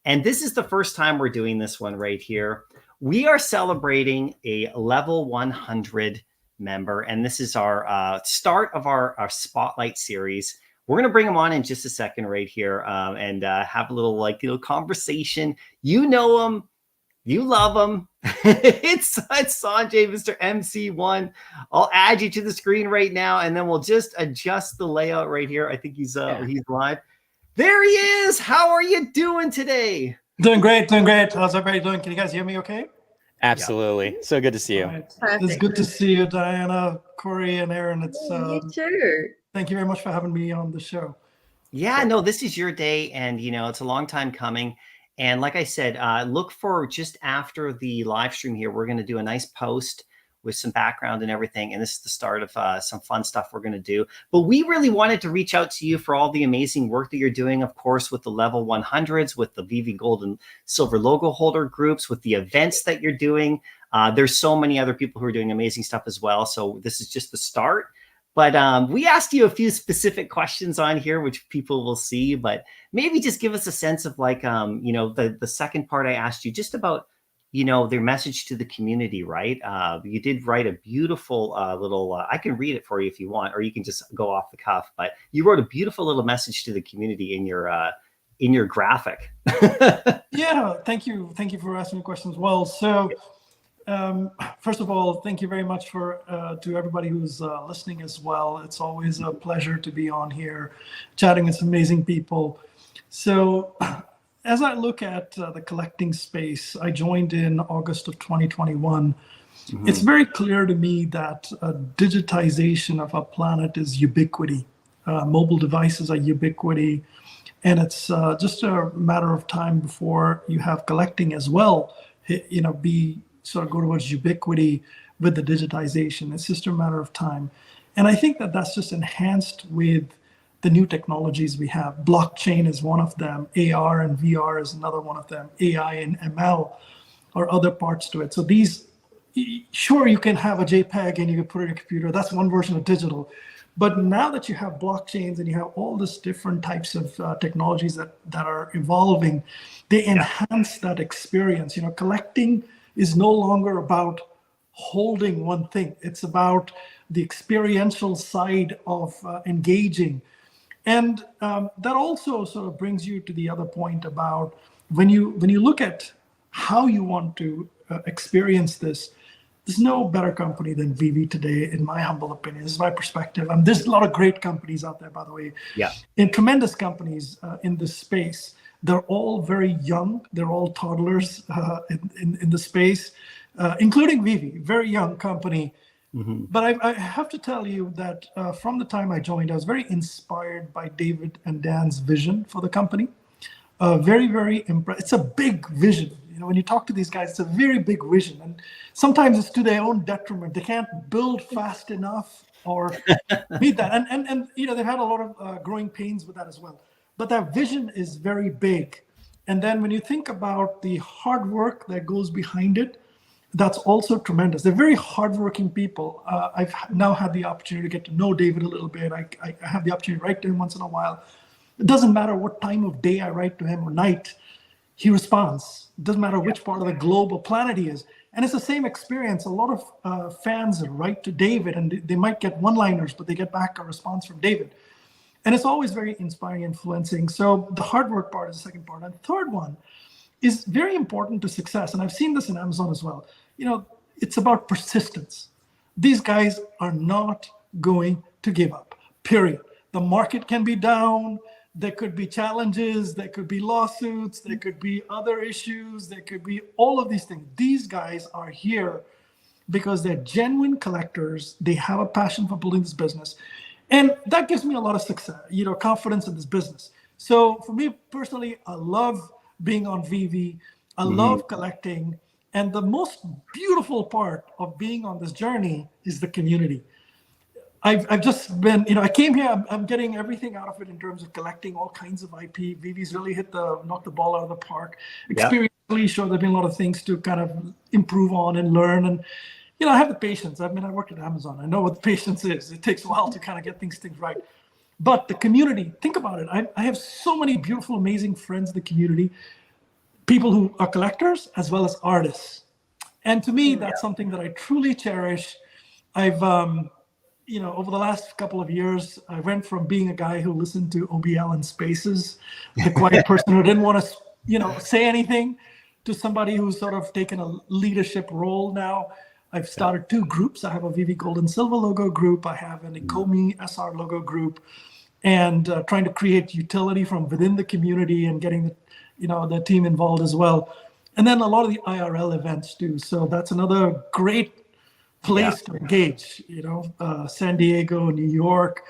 And this is the first time we're doing this one right here. We are celebrating a level 100 member. And this is our start of our spotlight series. We're going to bring him on in just a second right here and have a little, like, you know, conversation. You know him. You love him. It's Sanjay, Mr. MC1. I'll add you to the screen right now, and then we'll just adjust the layout right here. I think he's live. There he is. How are you doing today? Doing great, doing great. How's everybody doing? Can you guys hear me okay? Absolutely. So good to see you. Right. It's good to see you, Diana, Corey, and Aaron. It's you too. Thank you very much for having me on the show. Yeah, no, this is your day, and you know, it's a long time coming. And like I said, look for just after the live stream here, we're going to do a nice post with some background and everything. And this is the start of some fun stuff we're going to do. But we really wanted to reach out to you for all the amazing work that you're doing, of course, with the level 100s, with the VeVe Gold and Silver logo holder groups, with the events that you're doing. There's so many other people who are doing amazing stuff as well. So this is just the start. But we asked you a few specific questions on here, which people will see, but maybe just give us a sense of, like, you know, the second part I asked you just about, you know, their message to the community, right? You did write a beautiful little, I can read it for you if you want, or you can just go off the cuff, but you wrote a beautiful little message to the community in your graphic. Yeah, thank you. Thank you for asking the question as well. So, first of all, thank you very much to everybody who's listening as well. It's always a pleasure to be on here chatting with some amazing people. So as I look at the collecting space, I joined in August of 2021. Mm-hmm. It's very clear to me that digitization of our planet is ubiquity. Mobile devices are ubiquity. And it's just a matter of time before you have collecting as well be sort of go towards ubiquity with the digitization. It's just a matter of time. And I think that that's just enhanced with the new technologies we have. Blockchain is one of them. AR and VR is another one of them. AI and ML are other parts to it. So these, sure, you can have a JPEG and you can put it in a computer. That's one version of digital. But now that you have blockchains and you have all this different types of technologies that are evolving, they enhance that experience. Collecting is no longer about holding one thing. It's about the experiential side of engaging. And that also sort of brings you to the other point about when you look at how you want to experience this, there's no better company than VeVe today, in my humble opinion. This is my perspective. There's a lot of great companies out there, by the way. Yeah. And tremendous companies in this space. They're all very young. They're all toddlers in the space, including VeVe, very young company. Mm-hmm. But I have to tell you that from the time I joined, I was very inspired by David and Dan's vision for the company. Very, very impressed. It's a big vision. When you talk to these guys, it's a very big vision. And sometimes it's to their own detriment. They can't build fast enough or meet that. And they've had a lot of growing pains with that as well. But that vision is very big. And then when you think about the hard work that goes behind it, that's also tremendous. They're very hardworking people. I've now had the opportunity to get to know David a little bit. I have the opportunity to write to him once in a while. It doesn't matter what time of day I write to him or night, he responds. It doesn't matter which part of the globe or planet he is. And it's the same experience. A lot of fans write to David and they might get one-liners, but they get back a response from David. And it's always very inspiring, influencing. So the hard work part is the second part. And the third one is very important to success. And I've seen this in Amazon as well. It's about persistence. These guys are not going to give up, period. The market can be down. There could be challenges. There could be lawsuits. There could be other issues. There could be all of these things. These guys are here because they're genuine collectors. They have a passion for building this business. And that gives me a lot of success, confidence in this business. So for me personally, I love being on VeVe. I love collecting. And the most beautiful part of being on this journey is the community. I've just been, I came here, I'm getting everything out of it in terms of collecting all kinds of IP. VeVe's really knocked the ball out of the park. Experientially, sure, there've been a lot of things to kind of improve on and learn. And, I have the patience. I worked at Amazon. I know what the patience is. It takes a while to kind of get things right. But the community, think about it. I have so many beautiful, amazing friends in the community, people who are collectors as well as artists. And to me, that's something that I truly cherish. I've, over the last couple of years, I went from being a guy who listened to OBL and Spaces, the quiet person who didn't want to, say anything, to somebody who's sort of taken a leadership role now. I've started 2 groups. I have a VeVe Gold and Silver logo group. I have an Ecomi SR logo group, and trying to create utility from within the community and getting the team involved as well. And then a lot of the IRL events too. So that's another great place to engage, San Diego, New York.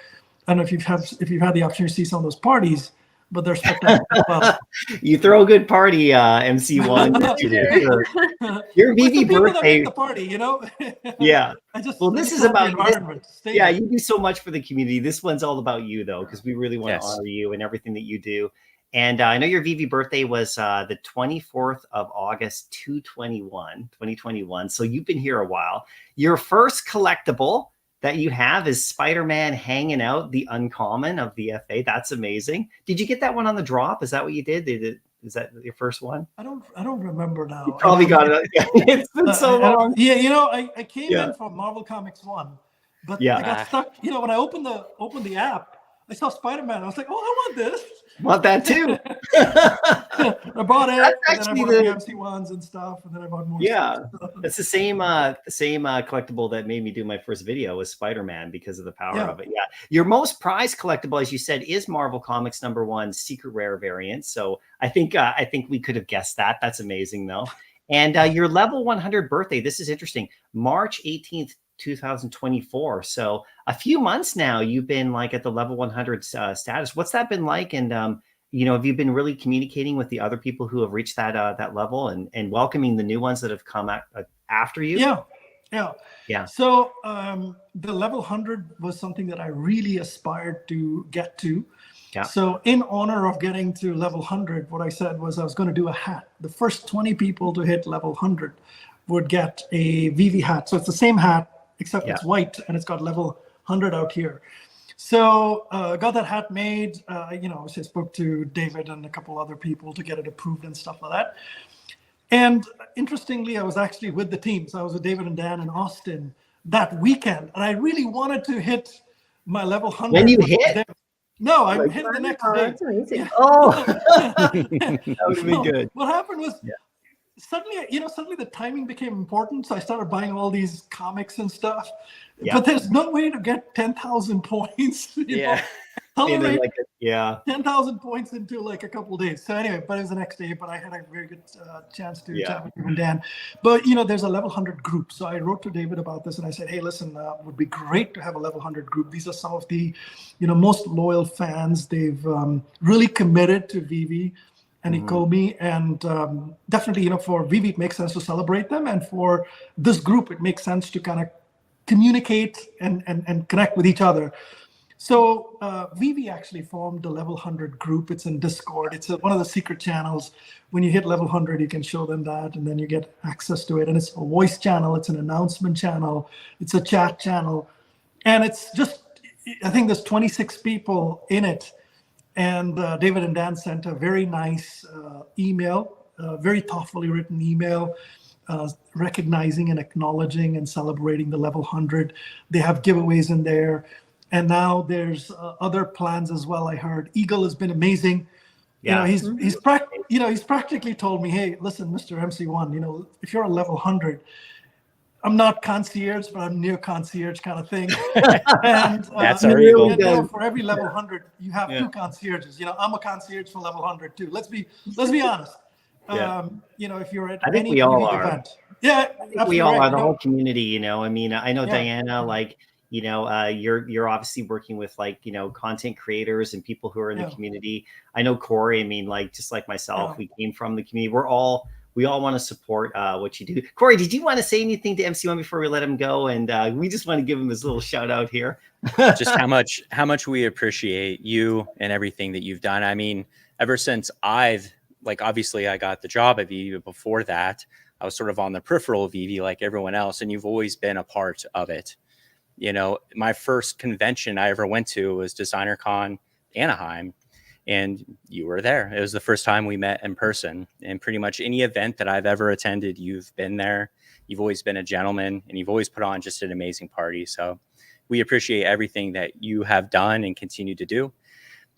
I don't know if you've had the opportunity to see some of those parties, but they're spectacular. Well, you throw a good party, MC1. Your VeVe birthday. The party, Yeah. This is about you do so much for the community. This one's all about you, though, because we really want to honor you and everything that you do. And I know your VeVe birthday was the 24th of August, 2021. So you've been here a while. Your first collectible that you have is Spider-Man hanging out, the uncommon of VFA. That's amazing. Did you get that one on the drop? Is that what you did? Is that your first one? I don't remember now. You probably got it. It's been so long. I came in from Marvel Comics 1, but I got stuck. When I opened the app, I saw Spider-Man. I was like, oh, I want this. Want that too. I bought it. That's and then I bought the MC1s and stuff, and then I bought more. Yeah, stuff. It's the same collectible that made me do my first video was Spider-Man because of the power of it. Yeah, your most prized collectible, as you said, is Marvel Comics #1 Secret Rare variant. So I think we could have guessed that. That's amazing though. And your level 100 birthday. This is interesting. March 18th. 2024. So a few months now you've been like at the level 100 status. What's that been like? And have you been really communicating with the other people who have reached that level and welcoming the new ones that have come after you? Yeah. So the level 100 was something that I really aspired to get to. Yeah. So in honor of getting to level 100, what I said was I was going to do a hat. The first 20 people to hit level 100 would get a VeVe hat. So it's the same hat, except it's white and it's got level 100 out here. So got that hat made. I spoke to David and a couple other people to get it approved and stuff like that. And interestingly, I was actually with the team. So I was with David and Dan in Austin that weekend. And I really wanted to hit my level 100. When you hit? No, I hit the next day. That's amazing. Yeah. Oh, that would have been good. What happened was suddenly the timing became important. So I started buying all these comics and stuff. Yeah. But there's no way to get 10,000 points. You know, 10,000 points into like a couple of days. So anyway, but it was the next day. But I had a very good chance to chat with him and Dan. But there's a level 100 group. So I wrote to David about this and I said, hey, listen, it would be great to have a level 100 group. These are some of the most loyal fans. They've really committed to VeVe and Ecomi, and definitely for VeVe it makes sense to celebrate them, and for this group it makes sense to kind of communicate and connect with each other. So VeVe actually formed the level 100 group. It's in Discord. It's one of the secret channels. When you hit level 100, you can show them that, and then you get access to it. And it's a voice channel. It's an announcement channel. It's a chat channel. And it's just, I think there's 26 people in it. And David and Dan sent a very nice email, very thoughtfully written email, recognizing and acknowledging and celebrating the level 100. They have giveaways in there. And now there's other plans as well. I heard Eagle has been amazing. Yeah. He's practically told me, hey, listen, Mr. MC1, if you're a level 100, I'm not concierge, but I'm near concierge kind of thing. And that's our Eagle. For every level 100, you have two concierges. I'm a concierge for level 100 too. Let's be honest. If you're at any we all are. event, we all are. The whole community. I mean, I know Diana, like. You're obviously working with content creators and people who are in the community. I know Corey, I mean, just like myself, we came from the community. We all want to support what you do. Corey, did you want to say anything to MC1 before we let him go? And we just want to give him this little shout out here. Just how much we appreciate you and everything that you've done. I mean, ever since obviously I got the job at VeVe, but before that, I was sort of on the peripheral of VeVe like everyone else, and you've always been a part of it. My first convention I ever went to was DesignerCon Anaheim, and you were there. It was the first time we met in person. And pretty much any event that I've ever attended, you've been there. You've always been a gentleman, and you've always put on just an amazing party. So we appreciate everything that you have done and continue to do.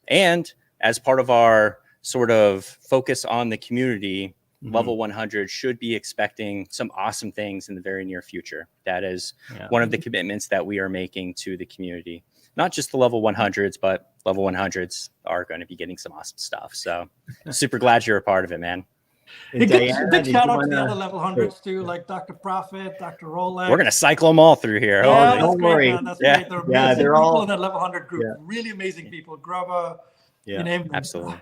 And as part of our sort of focus on the community, level 100 should be expecting some awesome things in the very near future. That is one of the commitments that we are making to the community. Not just the level 100s, but level 100s are going to be getting some awesome stuff. So super glad you're a part of it, man. Big shout out to the other level 100s too, like Dr. Prophet, Dr. Rolex. We're going to cycle them all through here. Yeah, don't worry. That's great. They're all in that level 100 group. Really amazing people. Grubba, you name them. Absolutely.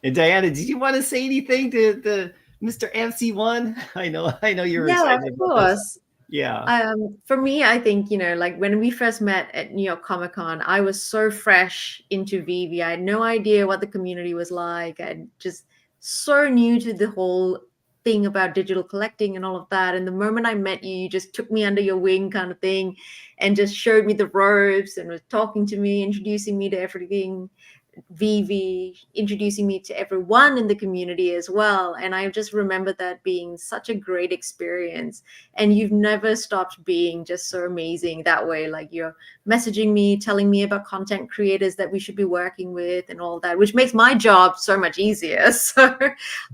And Diana, did you want to say anything to the Mr. MC1? I know you're excited. Yeah, of course. Yeah. For me, I think, when we first met at New York Comic Con, I was so fresh into VeVe. I had no idea what the community was like. I just so new to the whole thing about digital collecting and all of that. And the moment I met you, you just took me under your wing kind of thing and just showed me the ropes and was talking to me, introducing me to everything VeVe, introducing me to everyone in the community as well. And I just remember that being such a great experience. And you've never stopped being just so amazing that way. Like, you're messaging me, telling me about content creators that we should be working with and all that, which makes my job so much easier. So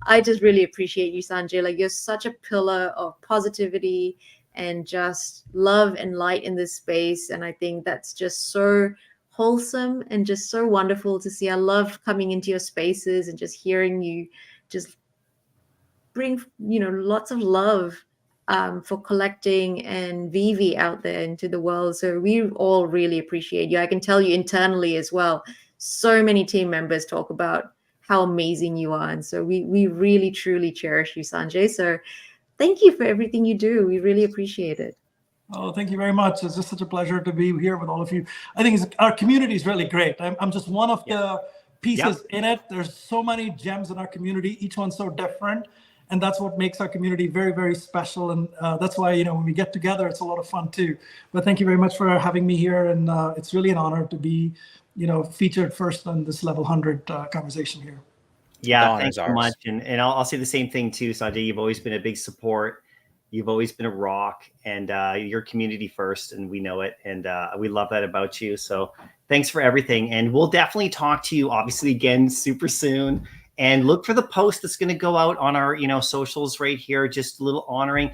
I just really appreciate you, Sanjay. Like, you're such a pillar of positivity and just love and light in this space. And I think that's just so wholesome and just so wonderful to see. I love coming into your spaces and just hearing you just bring, lots of love for collecting and VeVe out there into the world. So we all really appreciate you. I can tell you internally as well, so many team members talk about how amazing you are. And so we really, truly cherish you, Sanjay. So thank you for everything you do. We really appreciate it. Oh, thank you very much. It's just such a pleasure to be here with all of you. I think our community is really great. I'm just one of the pieces in it. There's so many gems in our community, each one so different. And that's what makes our community very, very special. And that's why, when we get together, it's a lot of fun too. But thank you very much for having me here. And it's really an honor to be, featured first on this level 100 conversation here. Yeah, thanks so much. And I'll say the same thing too, Sanjay. You've always been a big support. You've always been a rock, and you're community first, and we know it. And we love that about you. So thanks for everything. And we'll definitely talk to you, obviously, again, super soon. And look for the post that's going to go out on our, socials right here. Just a little honoring,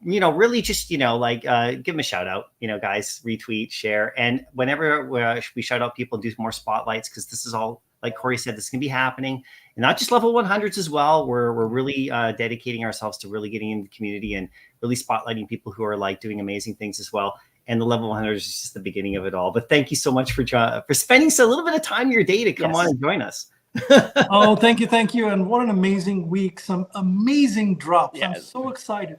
really just, give them a shout out, guys, retweet, share. And whenever we shout out people, do more spotlights, because this is all, like Corey said, this can be happening. And not just level 100s as well. We're really dedicating ourselves to really getting into the community and really spotlighting people who are like doing amazing things as well. And the level 100s is just the beginning of it all. But thank you so much for spending a little bit of time in your day to come on and join us. Oh, thank you. And what an amazing week. Some amazing drops. Yes. I'm so excited.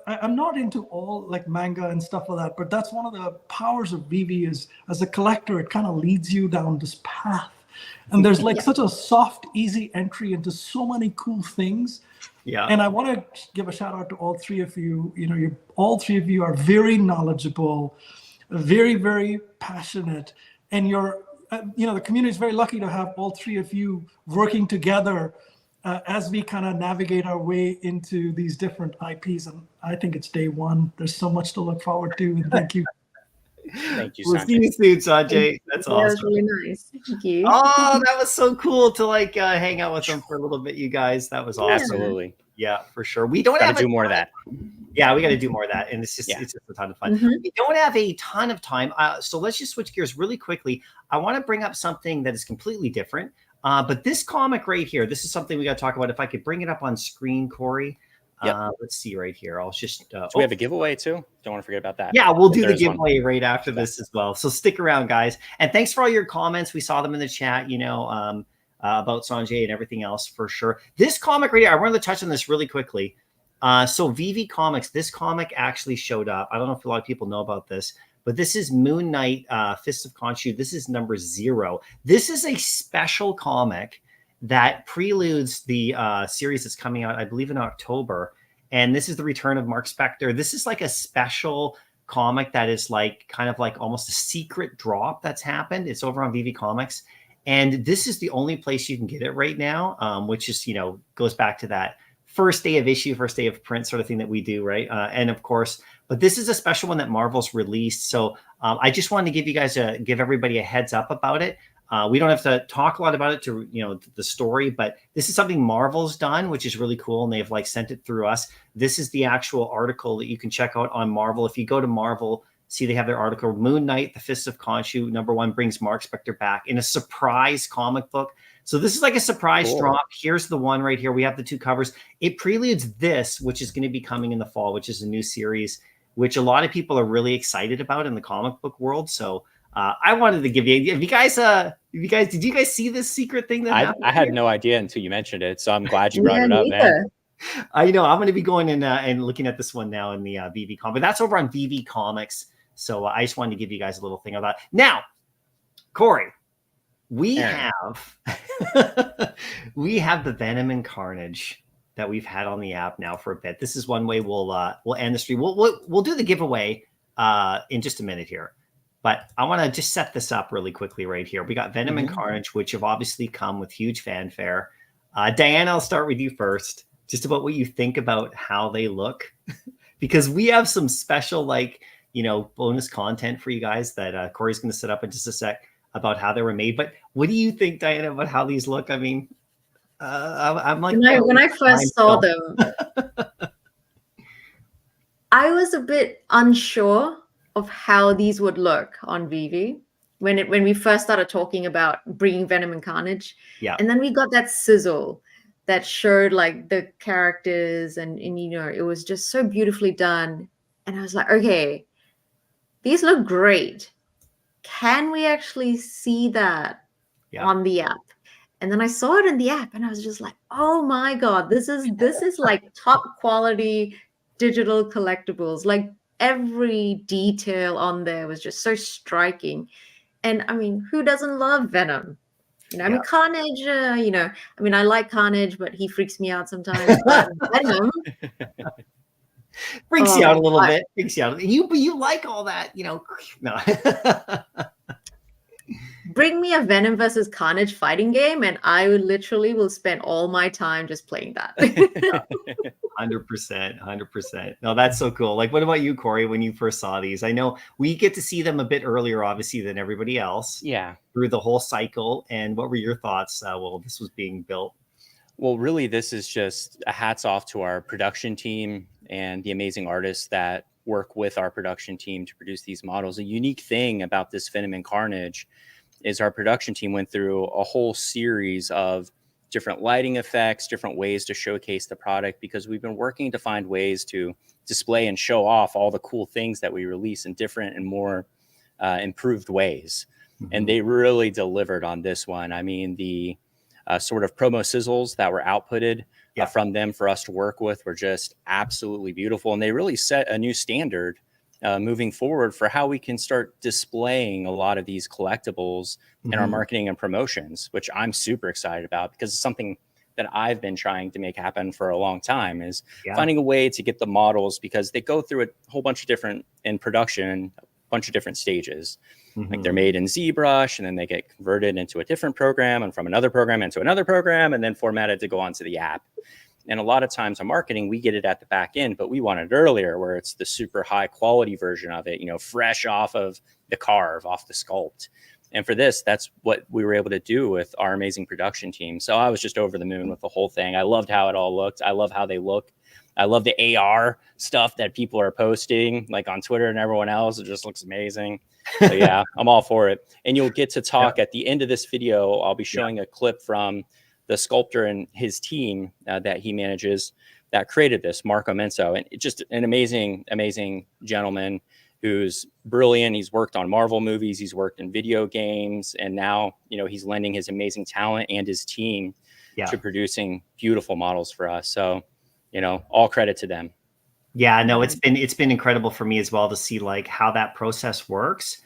I'm not into all like manga and stuff like that, but that's one of the powers of VeVe is as a collector, it kind of leads you down this path. And there's like such a soft, easy entry into so many cool things. Yeah. And I want to give a shout out to all three of you. All three of you are very knowledgeable, very, very passionate. And the community is very lucky to have all three of you working together as we kind of navigate our way into these different IPs. And I think it's day one. There's so much to look forward to. And thank you. Thank you, Sanjay. We'll see you soon, Sanjay. That's awesome. That was really nice. Thank you. Oh, that was so cool to hang out with them for a little bit, you guys. That was awesome. Absolutely. Yeah, for sure. We don't have to do more of that. Yeah, we got to do more of that. And it's just a ton of fun. Mm-hmm. We don't have a ton of time. So let's just switch gears really quickly. I want to bring up something that is completely different. But this comic right here, this is something we got to talk about. If I could bring it up on screen, Corey. Let's see right here. I'll just. Do we have a giveaway too? Don't want to forget about that. Yeah, we'll do the giveaway right after this as well. So stick around, guys. And thanks for all your comments. We saw them in the chat, about Sanjay and everything else for sure. This comic right here, I wanted to touch on this really quickly. So VeVe Comics, this comic actually showed up. I don't know if a lot of people know about this, but this is Moonight, Fist of Khonshu. This is number 0. This is a special comic that preludes the series that's coming out, I believe, in October. And this is the return of Mark Spector. This is like a special comic that is kind of like almost a secret drop that's happened. It's over on VeVe Comics. And this is the only place you can get it right now, which is, goes back to that first day of issue, first day of print sort of thing that we do, right? And of course, but this is a special one that Marvel's released. So I just wanted to give everybody a heads up about it. We don't have to talk a lot about it to, the story, but this is something Marvel's done, which is really cool. And they've sent it through us. This is the actual article that you can check out on Marvel. If you go to Marvel, see they have their article, Moon Knight, The Fist of Khonshu, #1 brings Mark Spector back in a surprise comic book. So this is like a surprise drop. Here's the one right here. We have the 2 covers. It preludes this, which is going to be coming in the fall, which is a new series, which a lot of people are really excited about in the comic book world. So I wanted to give you, did you guys see this secret thing that happened? I had no idea until you mentioned it. So I'm glad you brought it up, man. I know. I'm going to be going in and looking at this one now in the VeVe comic. But that's over on VeVe Comics. So I just wanted to give you guys a little thing about it. Now, Corey, we have the Venom and Carnage that we've had on the app now for a bit. This is one way we'll end the stream. We'll do the giveaway in just a minute here. But I want to just set this up really quickly right here. We got Venom and Carnage, which have obviously come with huge fanfare. Diana, I'll start with you first, just about what you think about how they look, because we have some special, bonus content for you guys that Corey's going to set up in just a sec about how they were made. But what do you think, Diana, about how these look? I mean, I'm like, when I first saw them, I was a bit unsure of how these would look on VeVe when we first started talking about bringing Venom and Carnage. Yeah. And then we got that sizzle that showed the characters and it was just so beautifully done. And I was like, okay, these look great. Can we actually see that on the app? And then I saw it in the app and I was just like, oh my God, this is like top quality digital collectibles. Like every detail on there was just so striking. And I mean, who doesn't love Venom? You know, I mean, Carnage, you know, I mean, I like Carnage, but he freaks me out sometimes. But Venom freaks you out a little bit. Freaks you out. You like all that, you know? No. Bring me a Venom versus Carnage fighting game, and I literally will spend all my time just playing that. 100%. No, that's so cool. Like, what about you, Corey, when you first saw these? I know we get to see them a bit earlier, obviously, than everybody else. Yeah. Through the whole cycle. And what were your thoughts while this was being built? Well, really, this is just a hats off to our production team and the amazing artists that work with our production team to produce these models. A unique thing about this Venom and Carnage is our production team went through a whole series of different lighting effects, different ways to showcase the product, because we've been working to find ways to display and show off all the cool things that we release in different and more improved ways. Mm-hmm. And they really delivered on this one. I mean, the sort of promo sizzles that were outputted from them for us to work with were just absolutely beautiful. And they really set a new standard moving forward for how we can start displaying a lot of these collectibles in our marketing and promotions, which I'm super excited about, because it's something that I've been trying to make happen for a long time, is finding a way to get the models, because they go through a whole bunch of different in production, a bunch of different stages. Like they're made in ZBrush, and then they get converted into a different program, and from another program into another program, and then formatted to go onto the app. And a lot of times on marketing, we get it at the back end, but we want it earlier, where it's the super high quality version of it, you know, fresh off of the carve, off the sculpt. And for this, that's what we were able to do with our amazing production team. So I was just over the moon with the whole thing. I loved how it all looked. I love how they look. I love the AR stuff that people are posting, like on Twitter and everyone else. It just looks amazing. So yeah, I'm all for it. And you'll get to talk at the end of this video. I'll be showing a clip from the sculptor and his team that he manages that created this, Marco Menso. And just an amazing, amazing gentleman who's brilliant. He's worked on Marvel movies, he's worked in video games, and now, you know, he's lending his amazing talent and his team to producing beautiful models for us. So, you know, all credit to them. Yeah, no, it's been incredible for me as well to see like how that process works.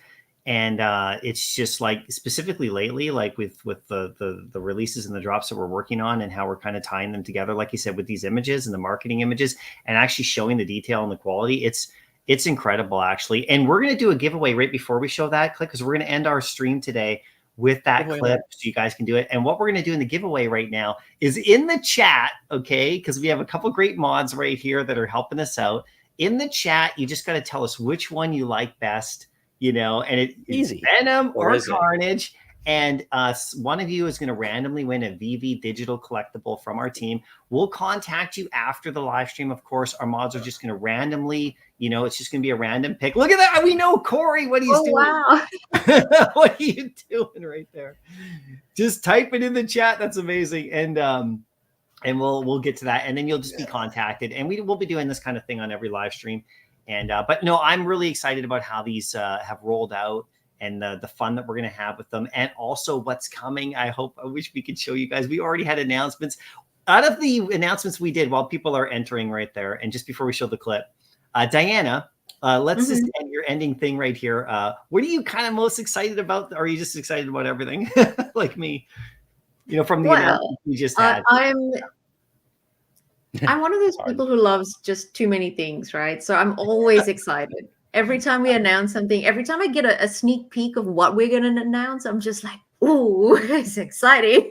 And it's just like specifically lately, like with the releases and the drops that we're working on, and how we're kind of tying them together, like you said, with these images and the marketing images, and actually showing the detail and the quality. It's incredible, actually. And we're going to do a giveaway right before we show that clip, because we're going to end our stream today with that clip so you guys can do it. And what we're going to do in the giveaway right now is in the chat, okay, because we have a couple great mods right here that are helping us out. In the chat, you just got to tell us which one you like best. You know, and it's easy. Venom or Carnage. And one of you is going to randomly win a VeVe digital collectible from our team. We'll contact you after the live stream. Of course, our mods are just going to randomly, you know, it's just going to be a random pick. Look at that. We know Corey, what he's doing. Wow. What are you doing right there? Just type it in the chat. That's amazing. And we'll get to that. And then you'll just be contacted. And we'll be doing this kind of thing on every live stream. And but no, I'm really excited about how these have rolled out, and the fun that we're going to have with them, and also what's coming. I wish we could show you guys. We already had announcements. Out of the announcements we did while people are entering right there, and just before we show the clip, Diana, let's just end your ending thing right here. What are you kind of most excited about? Or are you just excited about everything like me? You know, from the announcements we just had. I'm one of those people who loves just too many things, right? So I'm always excited. Every time we announce something, every time I get a sneak peek of what we're going to announce, I'm just like, ooh, it's exciting.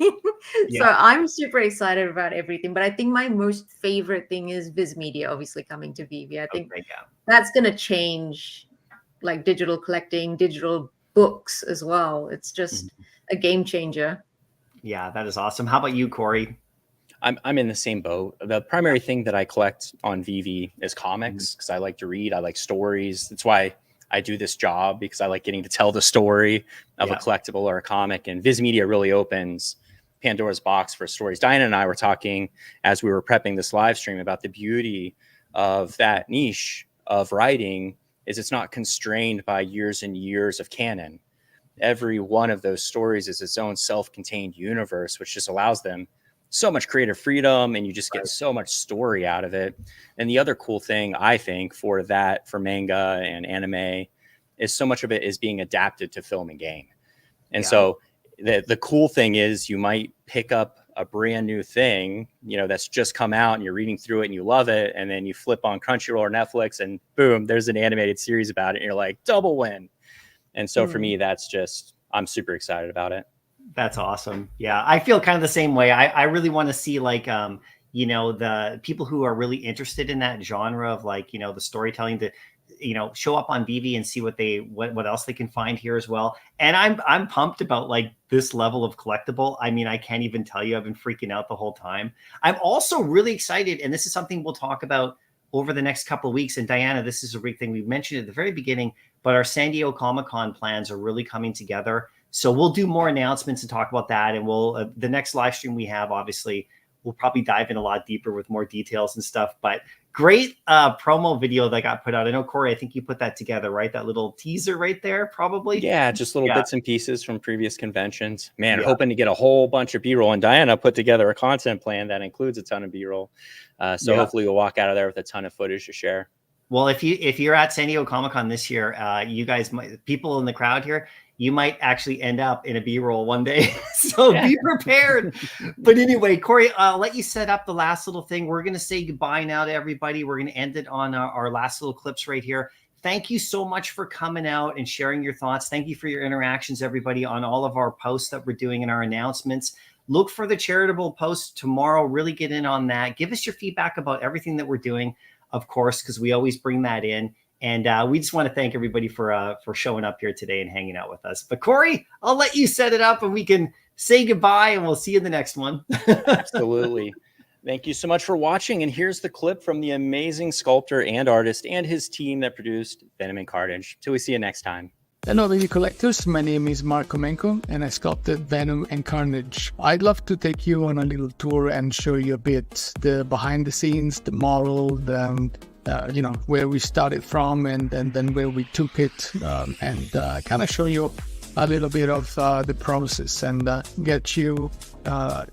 So I'm super excited about everything. But I think my most favorite thing is Viz Media, obviously coming to VeVe. I think that's going to change like digital collecting, digital books as well. It's just a game changer. Yeah, that is awesome. How about you, Corey? I'm in the same boat. The primary thing that I collect on VeVe is comics, because I like to read. I like stories. That's why I do this job, because I like getting to tell the story of a collectible or a comic. And Viz Media really opens Pandora's box for stories. Diana and I were talking as we were prepping this live stream about the beauty of that niche of writing is it's not constrained by years and years of canon. every one of those stories is its own self-contained universe, which just allows them so much creative freedom, and you just get so much story out of it. And the other cool thing, I think, for manga and anime is so much of it is being adapted to film and game. And so the cool thing is you might pick up a brand new thing, that's just come out and you're reading through it and you love it. And then you flip on Crunchyroll or Netflix and boom, there's an animated series about it. And you're like, double win. And so for me, I'm super excited about it. That's awesome. Yeah. I feel kind of the same way. I really want to see the people who are really interested in that genre of the storytelling to, show up on VeVe and see what else they can find here as well. And I'm pumped about this level of collectible. I mean, I can't even tell you, I've been freaking out the whole time. I'm also really excited. And this is something we'll talk about over the next couple of weeks. And Diana, this is a big thing we mentioned at the very beginning, but our San Diego Comic-Con plans are really coming together. So we'll do more announcements and talk about that. And we'll, the next live stream we have, obviously, we'll probably dive in a lot deeper with more details and stuff, but great promo video that got put out. I know, Corey, I think you put that together, right? That little teaser right there, probably. Yeah, just little bits and pieces from previous conventions. Man, hoping to get a whole bunch of B-roll. And Diana put together a content plan that includes a ton of B-roll. So hopefully we'll walk out of there with a ton of footage to share. Well, if you're at San Diego Comic-Con this year, you guys people in the crowd here, you might actually end up in a B-roll one day. So be prepared. But anyway, Corey, I'll let you set up the last little thing. We're going to say goodbye now to everybody. We're going to end it on our last little clips right here. Thank you so much for coming out and sharing your thoughts. Thank you for your interactions, everybody, on all of our posts that we're doing in our announcements. Look for the charitable post tomorrow. Really get in on that. Give us your feedback about everything that we're doing, of course, because we always bring that in. And we just want to thank everybody for showing up here today and hanging out with us. But Corey, I'll let you set it up and we can say goodbye and we'll see you in the next one. Absolutely. Thank you so much for watching. And here's the clip from the amazing sculptor and artist and his team that produced Venom and Carnage. Till we see you next time. Hello, VeVe collectors. My name is Marco Menko, and I sculpted Venom and Carnage. I'd love to take you on a little tour and show you a bit the behind the scenes, the model, where we started from and then where we took it, and kind of show you a little bit of the process and get you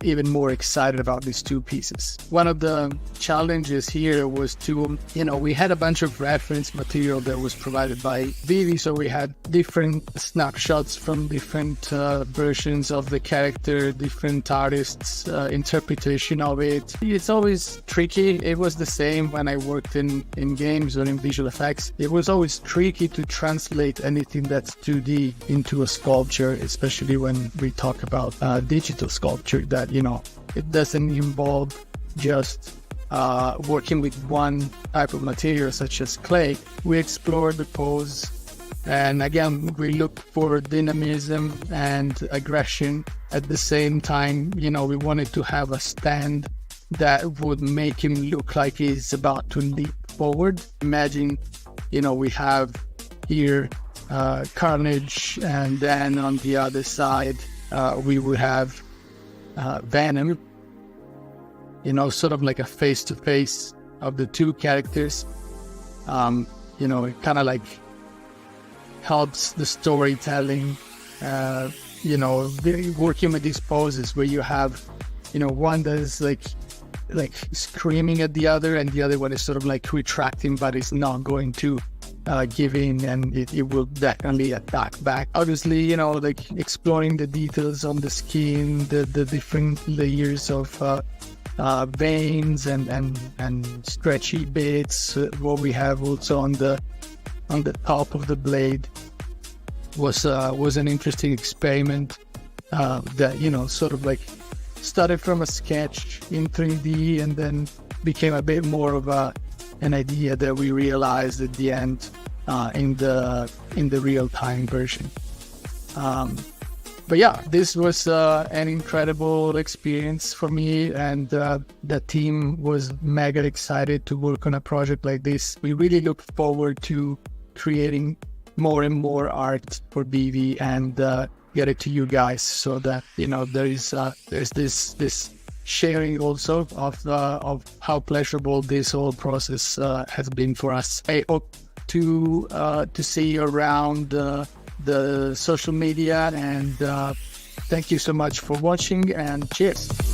even more excited about these two pieces. One of the challenges here was to, we had a bunch of reference material that was provided by VeVe, so we had different snapshots from different versions of the character, different artists' interpretation of it. It's always tricky. It was the same when I worked in games or in visual effects. It was always tricky to translate anything that's 2D into a sculpture, especially when we talk about digital sculpture, that it doesn't involve just working with one type of material such as clay. We explore the pose, and again we look for dynamism and aggression. At the same time, we wanted to have a stand that would make him look like he's about to leap forward. Imagine, we have here Carnage, and then on the other side we would have Venom, sort of like a face-to-face of the two characters. It kind of helps the storytelling, working with these poses where you have, one that is like screaming at the other, and the other one is sort of like retracting, but it's not going to give in, and it will definitely attack back. Obviously, exploring the details on the skin, the different layers of veins and stretchy bits. What we have also on the top of the blade was an interesting experiment that sort of started from a sketch in 3D and then became a bit more of an idea that we realized at the end in the real-time version. But yeah, this was an incredible experience for me, and the team was mega excited to work on a project like this. We really look forward to creating more and more art for VeVe and get it to you guys, so that there's this sharing also of how pleasurable this whole process has been for us. I hope to see you around the social media, and thank you so much for watching, and cheers.